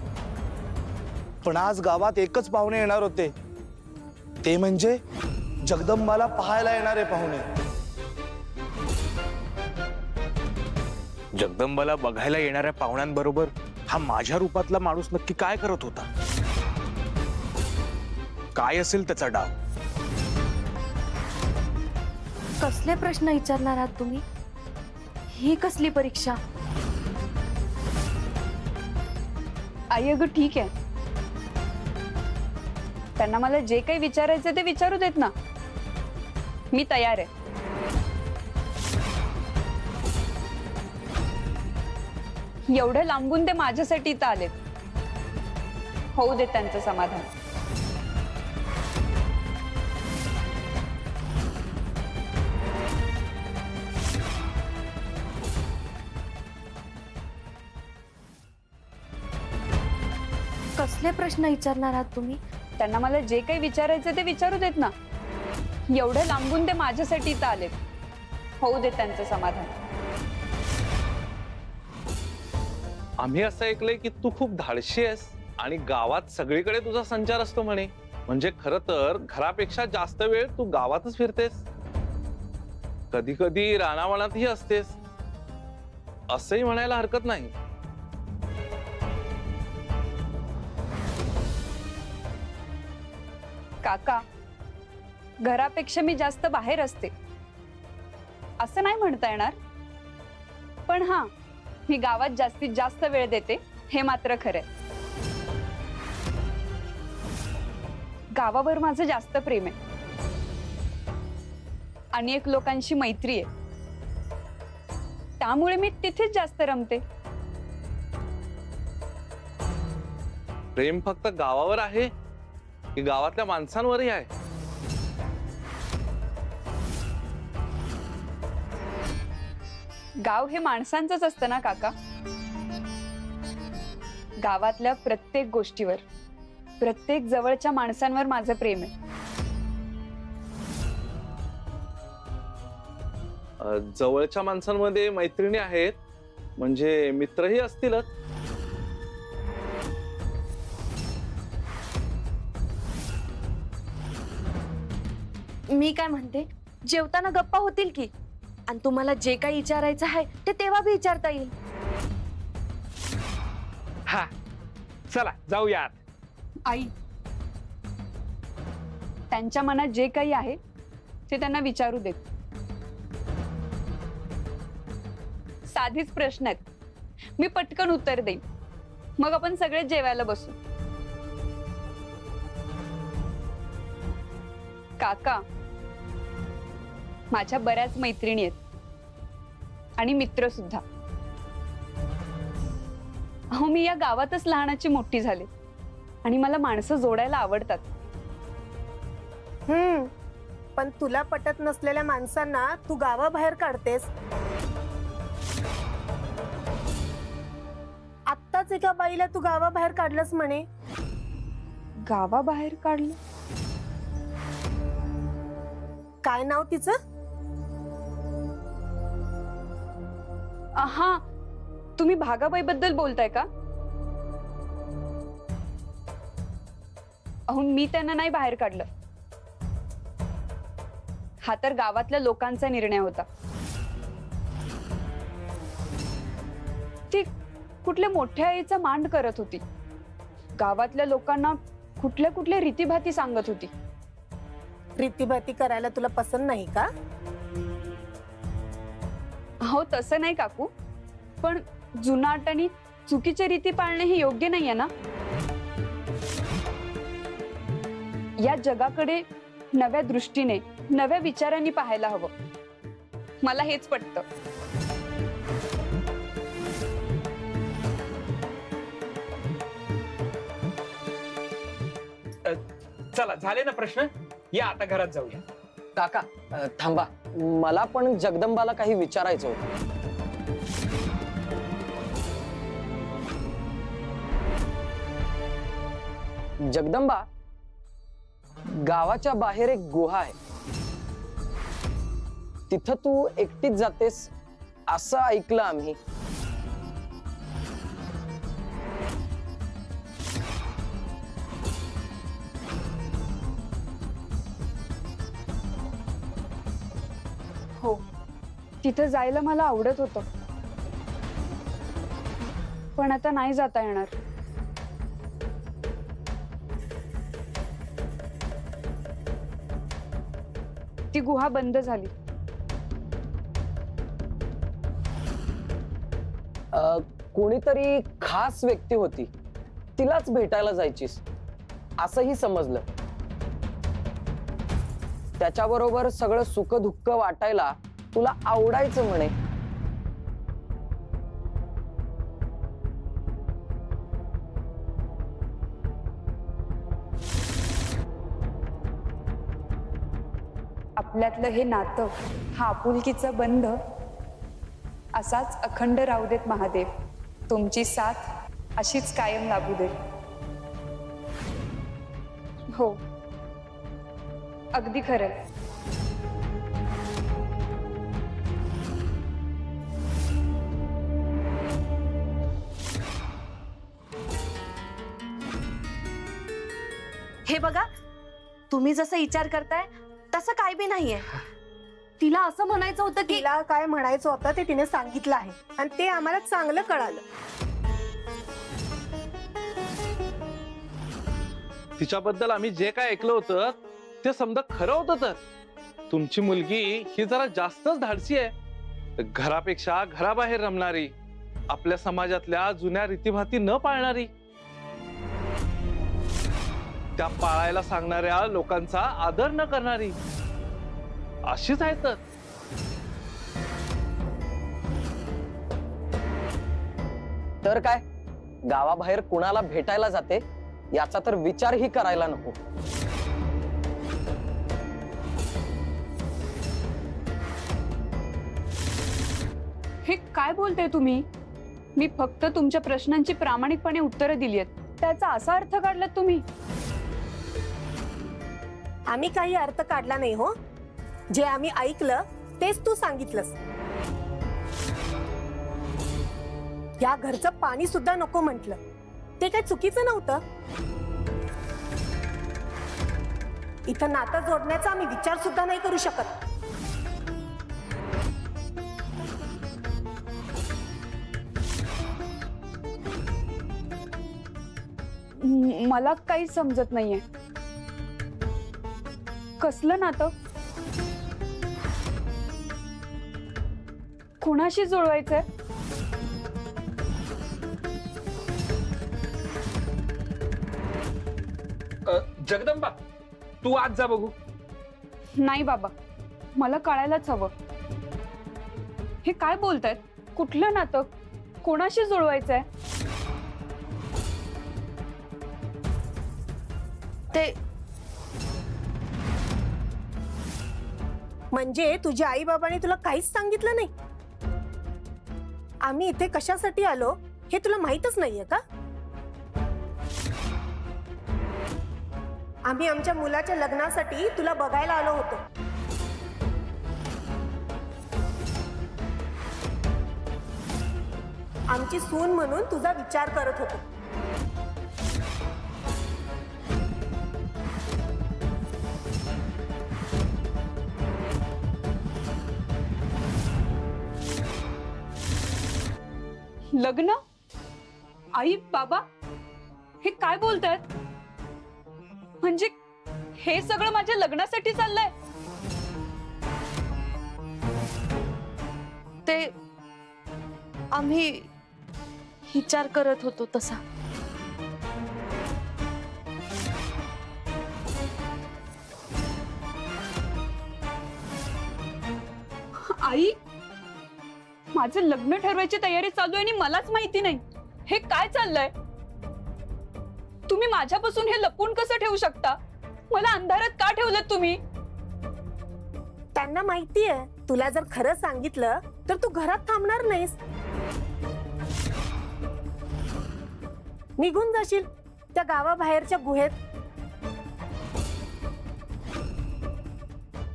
पण आज गावात एकच पाहुणे येणार होते, ते म्हणजे जगदंबाला पाहायला येणारे पाहुणे. जगदंबाला बघायला येणाऱ्या पाहुण्यांबरोबर हा माझ्या रूपातला माणूस नक्की काय करत होता? काय असेल त्याचा डाव? कसले प्रश्न विचारणार आहात तुम्ही? ही कसली परीक्षा? आई अगं ठीक आहे, त्यांना मला जे काही विचारायचं ते विचारू देत ना, मी तयार आहे. एवढं लांबून ते माझ्यासाठी इथं आलेत, होऊ देत त्यांचं समाधान. कसले प्रश्न विचारणार आहात तुम्ही? त्यांना मला जे काही विचारायचं ते विचारू देत ना, एवढं लांबून ते माझ्यासाठी इथं आलेत, होऊ देत त्यांचं समाधान. आम्ही असं ऐकलंय की तू खूप धाडशी आहेस आणि गावात सगळीकडे तुझा संचार असतो म्हणे. म्हणजे खरं तर घरापेक्षा जास्त वेळ तू गावातच फिरतेस, कधी कधी रानावनातही असतेस, असंही म्हणायला हरकत नाही. काका, घरापेक्षा मी जास्त बाहेर असते असं नाही म्हणता येणार, पण हा, मी गावात जास्तीत जास्त वेळ देते हे मात्र खरंय. गावावर माझं जास्त प्रेम आहे, अनेक लोकांशी मैत्री आहे, त्यामुळे मी तिथेच जास्त रमते. प्रेम फक्त गावावर आहे की गावातल्या माणसांवरही आहे? गाव हे माणसांचंच असतं ना काका. गावातल्या प्रत्येक गोष्टीवर, प्रत्येक जवळच्या माणसांवर माझं प्रेम आहे. जवळच्या माणसांमध्ये मैत्रिणी आहेत, म्हणजे मित्रही असतीलच. मी काय म्हणते, जेवताना गप्पा होतील की, आणि तुम्हाला जे काही विचारायचं आहे ते तेव्हा बी विचारता येईल. हा, चला जाऊयात. आई, त्यांच्या मनात जे काही आहे ते त्यांना विचारू देत. साधीच प्रश्न आहेत, मी पटकन उत्तर देईन, मग आपण सगळे जेवायला बसू. काका, माझ्या बऱ्याच मैत्रिणी आहेत आणि मित्र सुद्धा. अहो, मी या गावातच लहानाची मोठी झाले आणि मला माणसं जोडायला आवडतात. पण तुला पटत नसलेल्या माणसांना तू गावाबाहेर काढतेस. आत्ताच एका बाईला तू गावाबाहेर काढलंस म्हणे. गावाबाहेर काढलं? काय नाव तिचं? हा, तुम्ही भागाबाई बद्दल बोलताय का? अहो, मी त्यांना नाही बाहेर काढलं. हा तर गावातल्या लोकांचा निर्णय होता. ती कुठल्या मोठ्या आईचा मांड करत होती. गावातल्या लोकांना कुठल्या कुठल्या रीतीभाती सांगत होती. रीतीभाती करायला तुला पसंत नाही का? हो, तसं नाही काकू, पण जुनाट आणि चुकीच्या रीती पाळणे हे योग्य नाहीये ना. या जगाकडे नव्या दृष्टीने, नव्या विचारांनी पाहायला हवं. मला हेच पटतं. चला, झाले ना प्रश्न, या आता घरात जाऊया. काका थांबा, मला पण जगदंबाला काही विचारायचं होतं. जगदंबा, गावाच्या बाहेर एक गुहा आहे, तिथं तू एकटीच जातेस असं ऐकलं आम्ही. हो, तिथं जायला मला आवडत होतं, पण आता नाही जाता येणार. ती गुहा बंद झाली. कोणीतरी खास व्यक्ती होती, तिलाच भेटायला जायचीस असंही समजलं. त्याच्याबरोबर सगळं सुख दुःख वाटायला तुला आवडायचं म्हणे. आपल्यातलं हे नातं, हा आपुलकीचा बंध असाच अखंड राहू देत महादेव. तुमची साथ अशीच कायम लाभू दे. हो, अगदी खरं. हे बघा, तुम्ही जसं विचार करताय तसं काय बी नाहीये. तिला असं म्हणायचं होतं की तिला काय म्हणायचं होतं ते तिने सांगितलं आहे आणि ते आम्हाला चांगलं कळालं. तिच्याबद्दल आम्ही जे काय ऐकलं होतं ते समजा खरं होतं. तर तुमची मुलगी ही जरा जास्तच धाडसी आहे. घरापेक्षा घराबाहेर रमणारी, आपल्या समाजातल्या जुन्या रीतीभाती न पाळणारी, त्या पाळायला सांगणाऱ्या लोकांचा आदर न करणारी अशीच आहे. तर काय, गावाबाहेर कुणाला भेटायला जाते याचा तर विचारही करायला नको. हे काय बोलते तुम्ही? मी फक्त तुमच्या प्रश्नांची प्रामाणिकपणे उत्तरं दिली आहेत, त्याचा असा अर्थ काढलात तुम्ही? आम्ही काही अर्थ काढला नाही हो. जे आम्ही ऐकलं तेच तू सांगितलंस. या घरचं पाणी सुद्धा नको म्हटलं, ते काही चुकीचं नव्हतं. इथं नातं जोडण्याचा आम्ही विचार सुद्धा नाही करू शकत. मला काही समजत नाहीये. कसलं नातं? कोणाशी जुळवायचंय? जगदंबा, तू आज जा बघू. नाही बाबा, मला कळायलाच हवं. हे काय बोलतायत? कुठलं नातं? कोणाशी जुळवायचंय? ते म्हणजे तुझ्या आई बाबांनी तुला काहीच सांगितलं नाही? आम्ही इथे कशासाठी आलो हे तुला माहीतच नाहीये का? आम्ही आमच्या मुलाच्या लग्नासाठी तुला बघायला आलो होतो. आमची सून म्हणून तुझा विचार करत होतो. लग्न? आई बाबा हे काय बोलतायत? म्हणजे हे सगळं माझ्या लग्नासाठी चाललंय? ते आम्ही विचार करत होतो तसा. आई, माझं लग्न ठरवायची तयारी चालू आहे आणि मलाच माहिती नाही. हे काय चाललंय? तुम्ही माझ्यापासून हे लपवून कसं ठेवू शकता? मला अंधारात का ठेवलं तुम्ही? त्यांना माहितीये तुला जर खरं सांगितलं तर तू घरात थांबणार नाहीस, निघून जाशील त्या गावाबाहेरच्या गुहेत.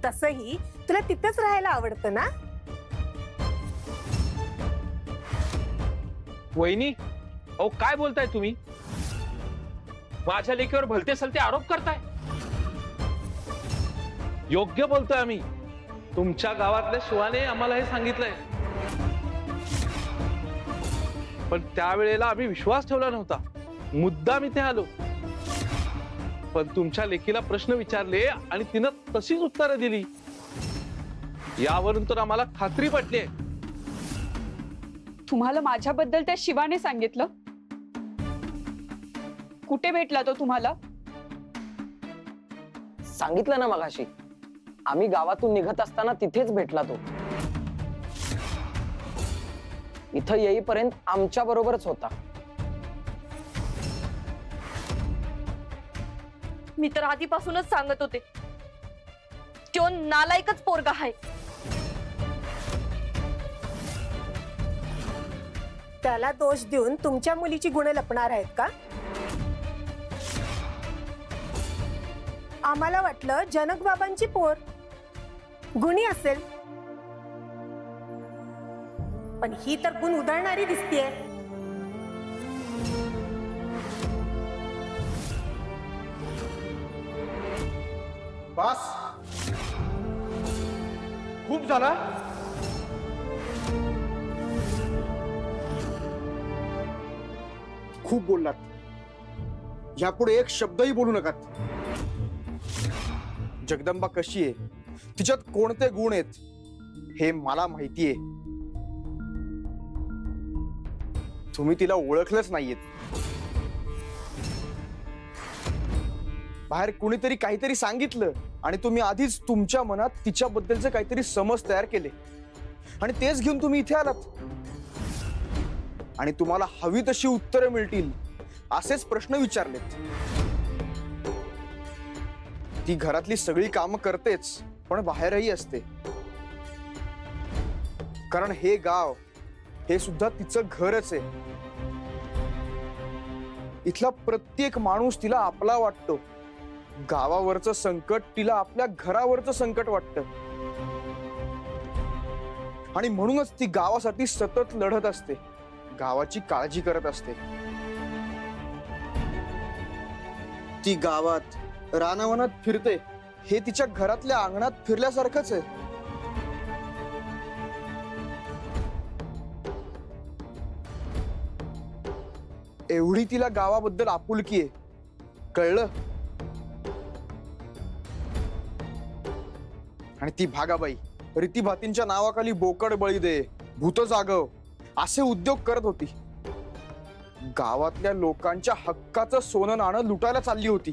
तसही तुला तिथेच राहायला आवडतं ना? वहिनी, अहो काय बोलताय तुम्ही? माझ्या लेकीवर भलते सलते आरोप करताय. योग्य बोलतोय आम्ही. तुमच्या गावातल्या शिवाने आम्हाला हे सांगितलंय, पण त्यावेळेला आम्ही विश्वास ठेवला नव्हता. मुद्दाम इथे आलो, पण तुमच्या लेकीला प्रश्न विचारले आणि तिनं तशीच उत्तरं दिली. यावरून तर आम्हाला खात्री पटली आहे. तुम्हाला माझ्याबद्दल त्या शिवाने सांगितलं? कुठे भेटला तो तुम्हाला? सांगितलं ना मगाशी, आम्ही गावातून निघत असताना तिथेच भेटला तो. इथं येईपर्यंत आमच्या बरोबरच होता. मी तर आधीपासूनच सांगत होते, तो नालायकच पोरगा आहे. त्याला दोष देऊन तुमच्या मुलीची गुणे लपणार आहेत का? आम्हाला वाटलं जनक बाबांची पोर गुणी असेल, पण ही तर गुण उधळणारी दिसतीये. बस, खूप झाला. खूप बोललात. यापुढे एक शब्दही बोलू नका. जगदंबा कशी आहे, तिच्यात कोणते गुण आहेत हे मला माहितीये. तुम्ही तिला ओळखलंच नाहीयेत. बाहेर कुणीतरी काहीतरी सांगितलं आणि तुम्ही आधीच तुमच्या मनात तिच्याबद्दलचे काहीतरी समज तयार केले आणि तेच घेऊन तुम्ही इथे आलात. आणि तुम्हाला हवी तशी उत्तरं मिळतील असेच प्रश्न विचारलेत. ती घरातली सगळी कामं करतेच, पण बाहेरही असते. कारण हे गाव हे सुद्धा तिचं घरच आहे. इथला प्रत्येक माणूस तिला आपला वाटतो. गावावरचं संकट तिला आपल्या घरावरचं संकट वाटतं. आणि म्हणूनच ती गावासाठी सतत लढत असते, गावाची काळजी करत असते. ती गावात रानावनात फिरते हे तिच्या घरातल्या अंगणात फिरल्यासारखंच आहे. एवढी तिला गावाबद्दल आपुलकी आहे, कळलं? आणि ती भागाबाई रीतीभातींच्या नावाखाली बोकड बळी दे, भूत जागव असे उद्योग करत होती. गावातल्या लोकांच्या हक्काचं सोनं नाणं लुटायला चालली होती.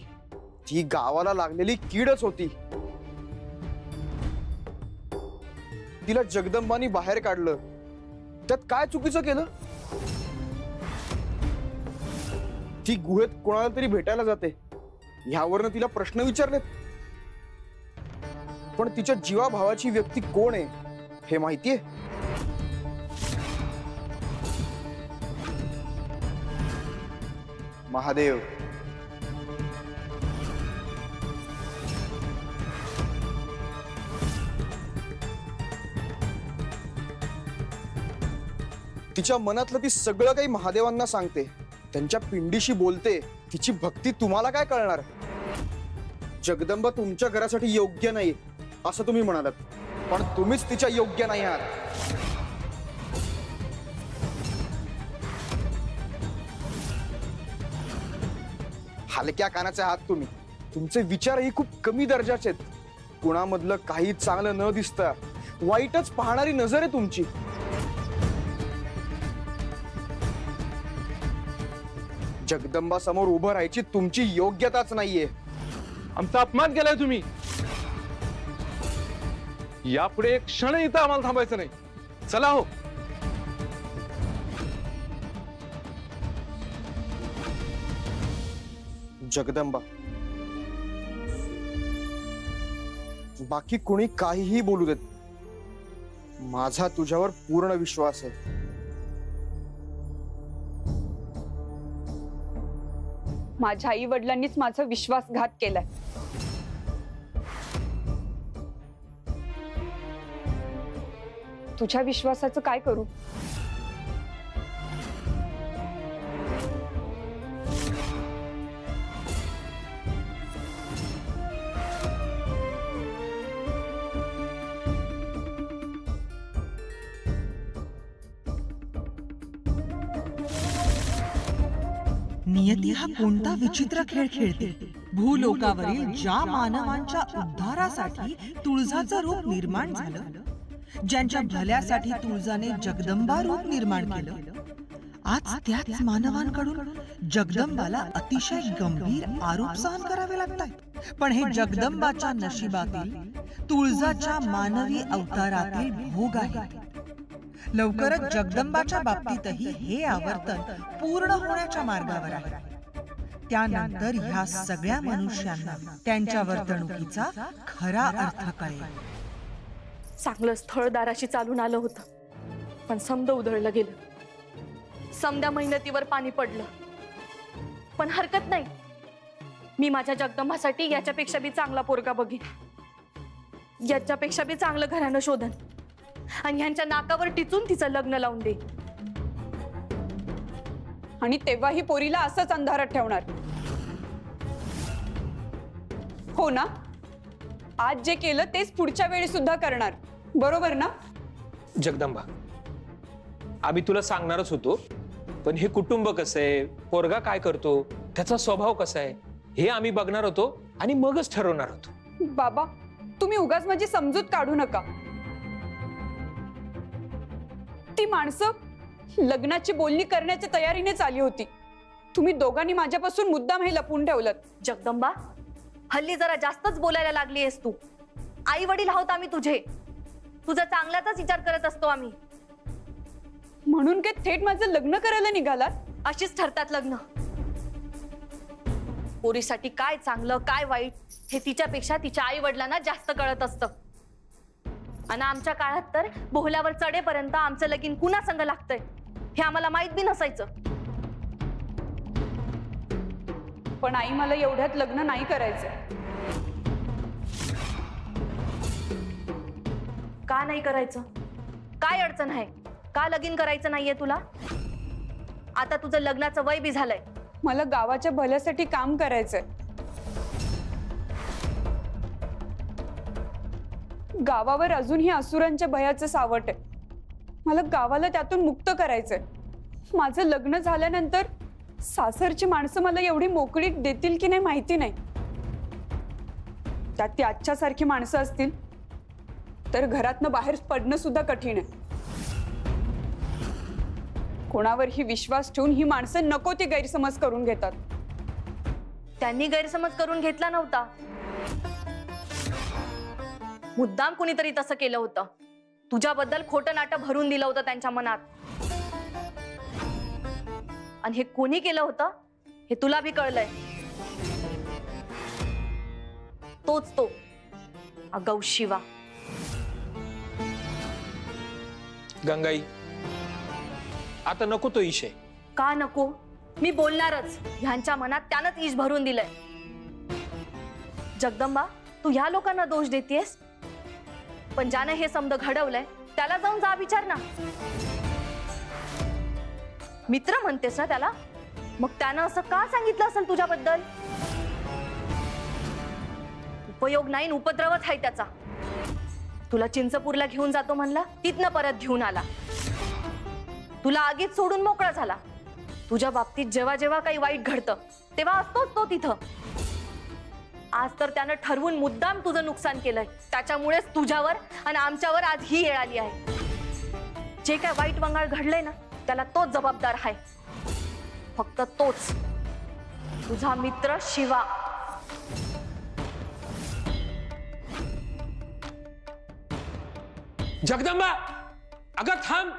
ती गावाला लागलेली कीडच होती. तिला जगदंबानी बाहेर काढलं, त्यात काय चुकीचं केलं? ती गुहेत कोणाला तरी भेटायला जाते, ह्यावरनं तिला प्रश्न विचारलेत. पण तिच्या जीवाभावाची व्यक्ती कोण आहे हे माहितीये? महादेव. तिच्या मनातलं ती सगळं काही महादेवांना सांगते, त्यांच्या पिंडीशी बोलते. तिची भक्ती तुम्हाला काय कळणार? जगदंबा तुमच्या घरासाठी योग्य नाही असं तुम्ही म्हणालात, पण तुम्हीच तिच्या योग्य नाही आहात. हलक्या कानाचे आहात तुम्ही. तुमचे विचारही खूप कमी दर्जाचे आहेत. कुणामधलं काही चांगलं न दिसता वाईटच पाहणारी नजर आहे तुमची. जगदंबा समोर उभं राहायची तुमची योग्यताच नाहीये. आमचा अपमान केलाय तुम्ही. यापुढे एक क्षण इथं आम्हाला थांबायचं नाही. चला हो. जगदंबा, बाकी कोणी काहीही बोलू देत, माझा तुझ्यावर पूर्ण विश्वास आहे. माझ्या आई वडिलांनीच माझा विश्वासघात केलाय. तुझ्या विश्वासाचं काय करू? नियती हा कोणता विचित्र खेळ खेळते. भूलोकावरील ज्या मानवांच्या उद्धारासाठी तुळजाचं रूप निर्माण झालं, ज्यांच्या भल्यासाठी तुळजाने जगदंबा रूप निर्माण केलं, आज त्याच मानवांकडून जगदंबाला अतिशय गंभीर आरोप सहन करावे लागतात. पण हे जगदंबाच्या नशिबातील तुळजाच्या मानवी अवतारातील भोग आहे. लवकरच जगदंबाच्या बाबतीतही हे आवर्तन पूर्ण होण्याच्या मार्गावर आहे. त्यानंतर ह्या सगळ्या मनुष्यांना त्यांच्या वर्तणुकीचा खरा अर्थ कळेल. चांगलं स्थळ दाराशी चालून आलं होतं, पण समद उधळलं गेलं. समद्या मेहनतीवर पाणी पडलं. पण हरकत नाही, मी माझ्या जगदंबासाठी याच्यापेक्षा बी चांगला पोरगा बघीन, याच्यापेक्षा बी चांगलं घरानं शोधन आणि ह्यांच्या नाकावर टिचून तिचं लग्न लावून दे. आणि तेव्हा ही पोरीला असंच अंधारात ठेवणार. हो ना? आज जे केलं तेच पुढच्या वेळी सुद्धा करणार, बरोबर ना? जगदंबा, आम्ही तुला सांगणारच होतो, पण हे कुटुंब कसं आहे, पोरगा काय करतो, त्याचा स्वभाव कसा आहे, हे आम्ही बघणार होतो आणि मगच ठरवणार होतो. बाबा, तुम्ही उगाच माझी समजूत काढू नका. ती माणसं लग्नाची बोलणी करण्याच्या तयारीनेच आली होती. तुम्ही दोघांनी माझ्यापासून मुद्दाम हे लपून ठेवलं. जगदंबा, हल्ली जरा जास्तच बोलायला लागली आहेस तू. आई वडील आहोत आम्ही तुझे, तुझा चांगल्याचाच विचार करत असतो आम्ही. म्हणून काय थेट माझं लग्न करायला निघालात? अशीच ठरतात लग्न. पोरीसाठी काय चांगलं काय वाईट हे तिच्यापेक्षा तिच्या आई वडिलांना जास्त कळत असतं. आणि आमच्या काळात तर बोहल्यावर चढेपर्यंत आमचं लगीन कुणा संग लागतंय हे आम्हाला माहित बी नसायचं. पण आई, मला एवढ्यात लग्न नाही करायचं. का नाही करायचं? काय अडचण आहे? का लगीन करायचं नाहीये तुला? आता तुझं लग्नाचं वय बी झालंय. मला गावाच्या भल्यासाठी काम करायचंय. गावावर अजूनही असुरांच्या भयाचं सावट आहे. मला गावाला त्यातून मुक्त करायचंय. माझं लग्न झाल्यानंतर सासरची माणसं मला एवढी मोकळीक देतील की नाही माहिती नाही. त्यात ती आजच्यासारखी माणसं असतील तर घरातनं बाहेर पडणं सुद्धा कठीण आहे. कोणावरही विश्वास ठेवून ही माणसं नको ते गैरसमज करून घेतात. त्यांनी गैरसमज करून घेतला नव्हता. मुद्दाम कुणीतरी तसं केलं होतं. तुझ्याबद्दल खोटं नाटं भरून दिलं होतं त्यांच्या मनात. आणि हे कोणी केलं होतं हे तुला बी कळलंय. तोच तो आगाऊ शिवा. गंगाई, आता नको तो विषय. का नको? मी बोलणारच. ह्यांच्या मनात त्यानंच ईश भरून दिलंय. जगदंबा, तू ह्या लोकांना दोष देतेस, पण ज्याने हे समज घडवलंय त्याला जाऊन जा विचार ना. मित्र म्हणतेस ना त्याला, मग त्यानं असं का सांगितलं असेल तुझ्याबद्दल? उपयोग नाही, उपद्रवच आहे त्याचा. तुला चिंचपूरला घेऊन जातो म्हणला, तिथनं परत घेऊन आला. तुला आगीत सोडून मोकळा झाला. तुझ्या बाबतीत जेव्हा जेव्हा काही वाईट घडतं तेव्हा असतोच तो तिथं. आज तर त्यानं ठरवून मुद्दाम तुझं नुकसान केलंय. त्याच्यामुळेच तुझ्यावर आणि आमच्यावर आज ही येळ आली आहे. जे काय वाईट वंगाळ घडलंय ना त्याला तोच जबाबदार आहे. फक्त तोच, तुझा मित्र शिवा. जगदंबा, अगं थांब.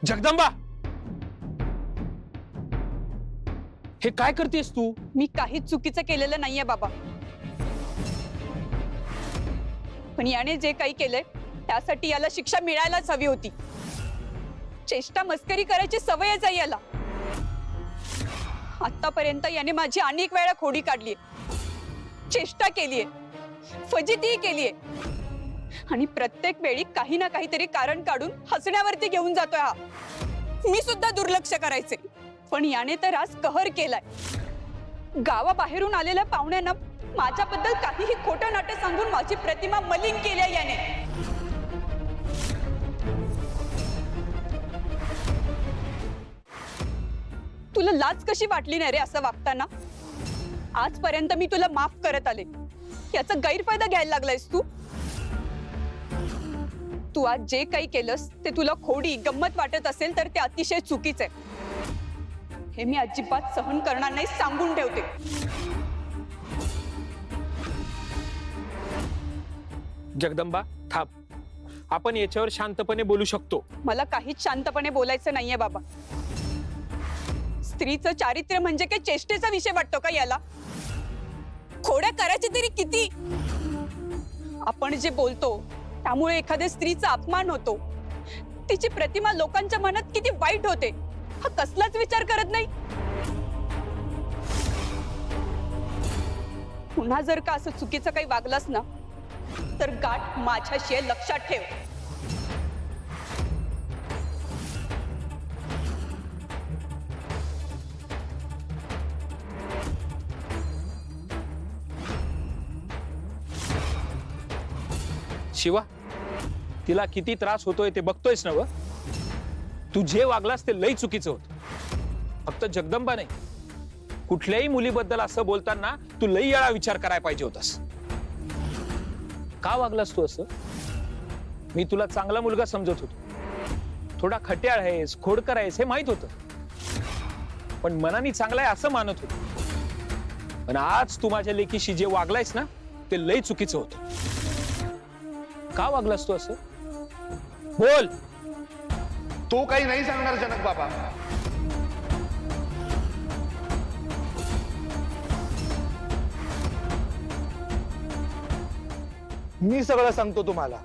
जगदंबा, हे काय करतेस तू? मी काहीच चुकीचं केलेलं नाहीये बाबा. पण याने जे काही केलंय त्यासाठी याला शिक्षा मिळायलाच हवी होती. चेष्टा मस्करी करायची सवयच आहे याला. आतापर्यंत याने माझी अनेक वेळा खोडी काढलीये, चेष्टा केलीये, फजितीही केलीये, आणि प्रत्येक वेळी काही ना काहीतरी कारण काढून हसण्यावरती घेऊन जातोय हा. मी सुद्धा दुर्लक्ष करायचे, पण याने तर आज कहर केलाय. गावाबाहेरून आलेल्या पाहुण्यांना माझ्याबद्दल काहीही खोटं नाटक सांगून माझी प्रतिमा मलिन केली आहे याने. तुला लाज कशी वाटली नाही रे असं वागताना? आजपर्यंत मी तुला माफ करत आले, याचा गैरफायदा घ्यायला लागलायस तू. तू आज जे काही केलंस ते तुला खोडी गंमत वाटत असेल तर ते अतिशय चुकीचं आहे. हे मी अजिबात सहन करणार नाही, सांगून ठेवते. जगदंबा, थांब. आपण याच्यावर शांतपणे बोलू शकतो. मला काहीच शांतपणे बोलायचं नाहीये बाबा. स्त्रीचं चारित्र्य म्हणजे काय चेष्टेचा विषय वाटतो का याला? खोड्या करायची तरी किती? आपण जे बोलतो त्यामुळे एखाद्या स्त्रीचा अपमान होतो, तिची प्रतिमा लोकांच्या मनात किती वाईट होते, हा कसलाच विचार करत नाही. पुन्हा जर का असं चुकीचं काही वागलास ना तर गाठ माझ्याशी आहे, लक्षात ठेव. शिवा, तिला किती त्रास होतोय ते बघतोयस ना व? तू जे वागलास ते लई चुकीचं होतं. फक्त जगदंबा नाही, कुठल्याही मुलीबद्दल असं बोलताना तू लई वेळा विचार करायला पाहिजे होतास. का वागलास तू असं? मी तुला चांगला मुलगा समजत होतो. थोडा खट्याळ आहेस, खोडकर आहेस हे माहित होतं, पण मनाने चांगला आहे असं मानत होतो. पण आज तू माझ्या लेकीशी जे वागलायस ना ते लई चुकीचं होतं. का वागलास तू असं? बोल. तो काही नाही सांगणार जनक बाबा. मी सगळं सांगतो तुम्हाला.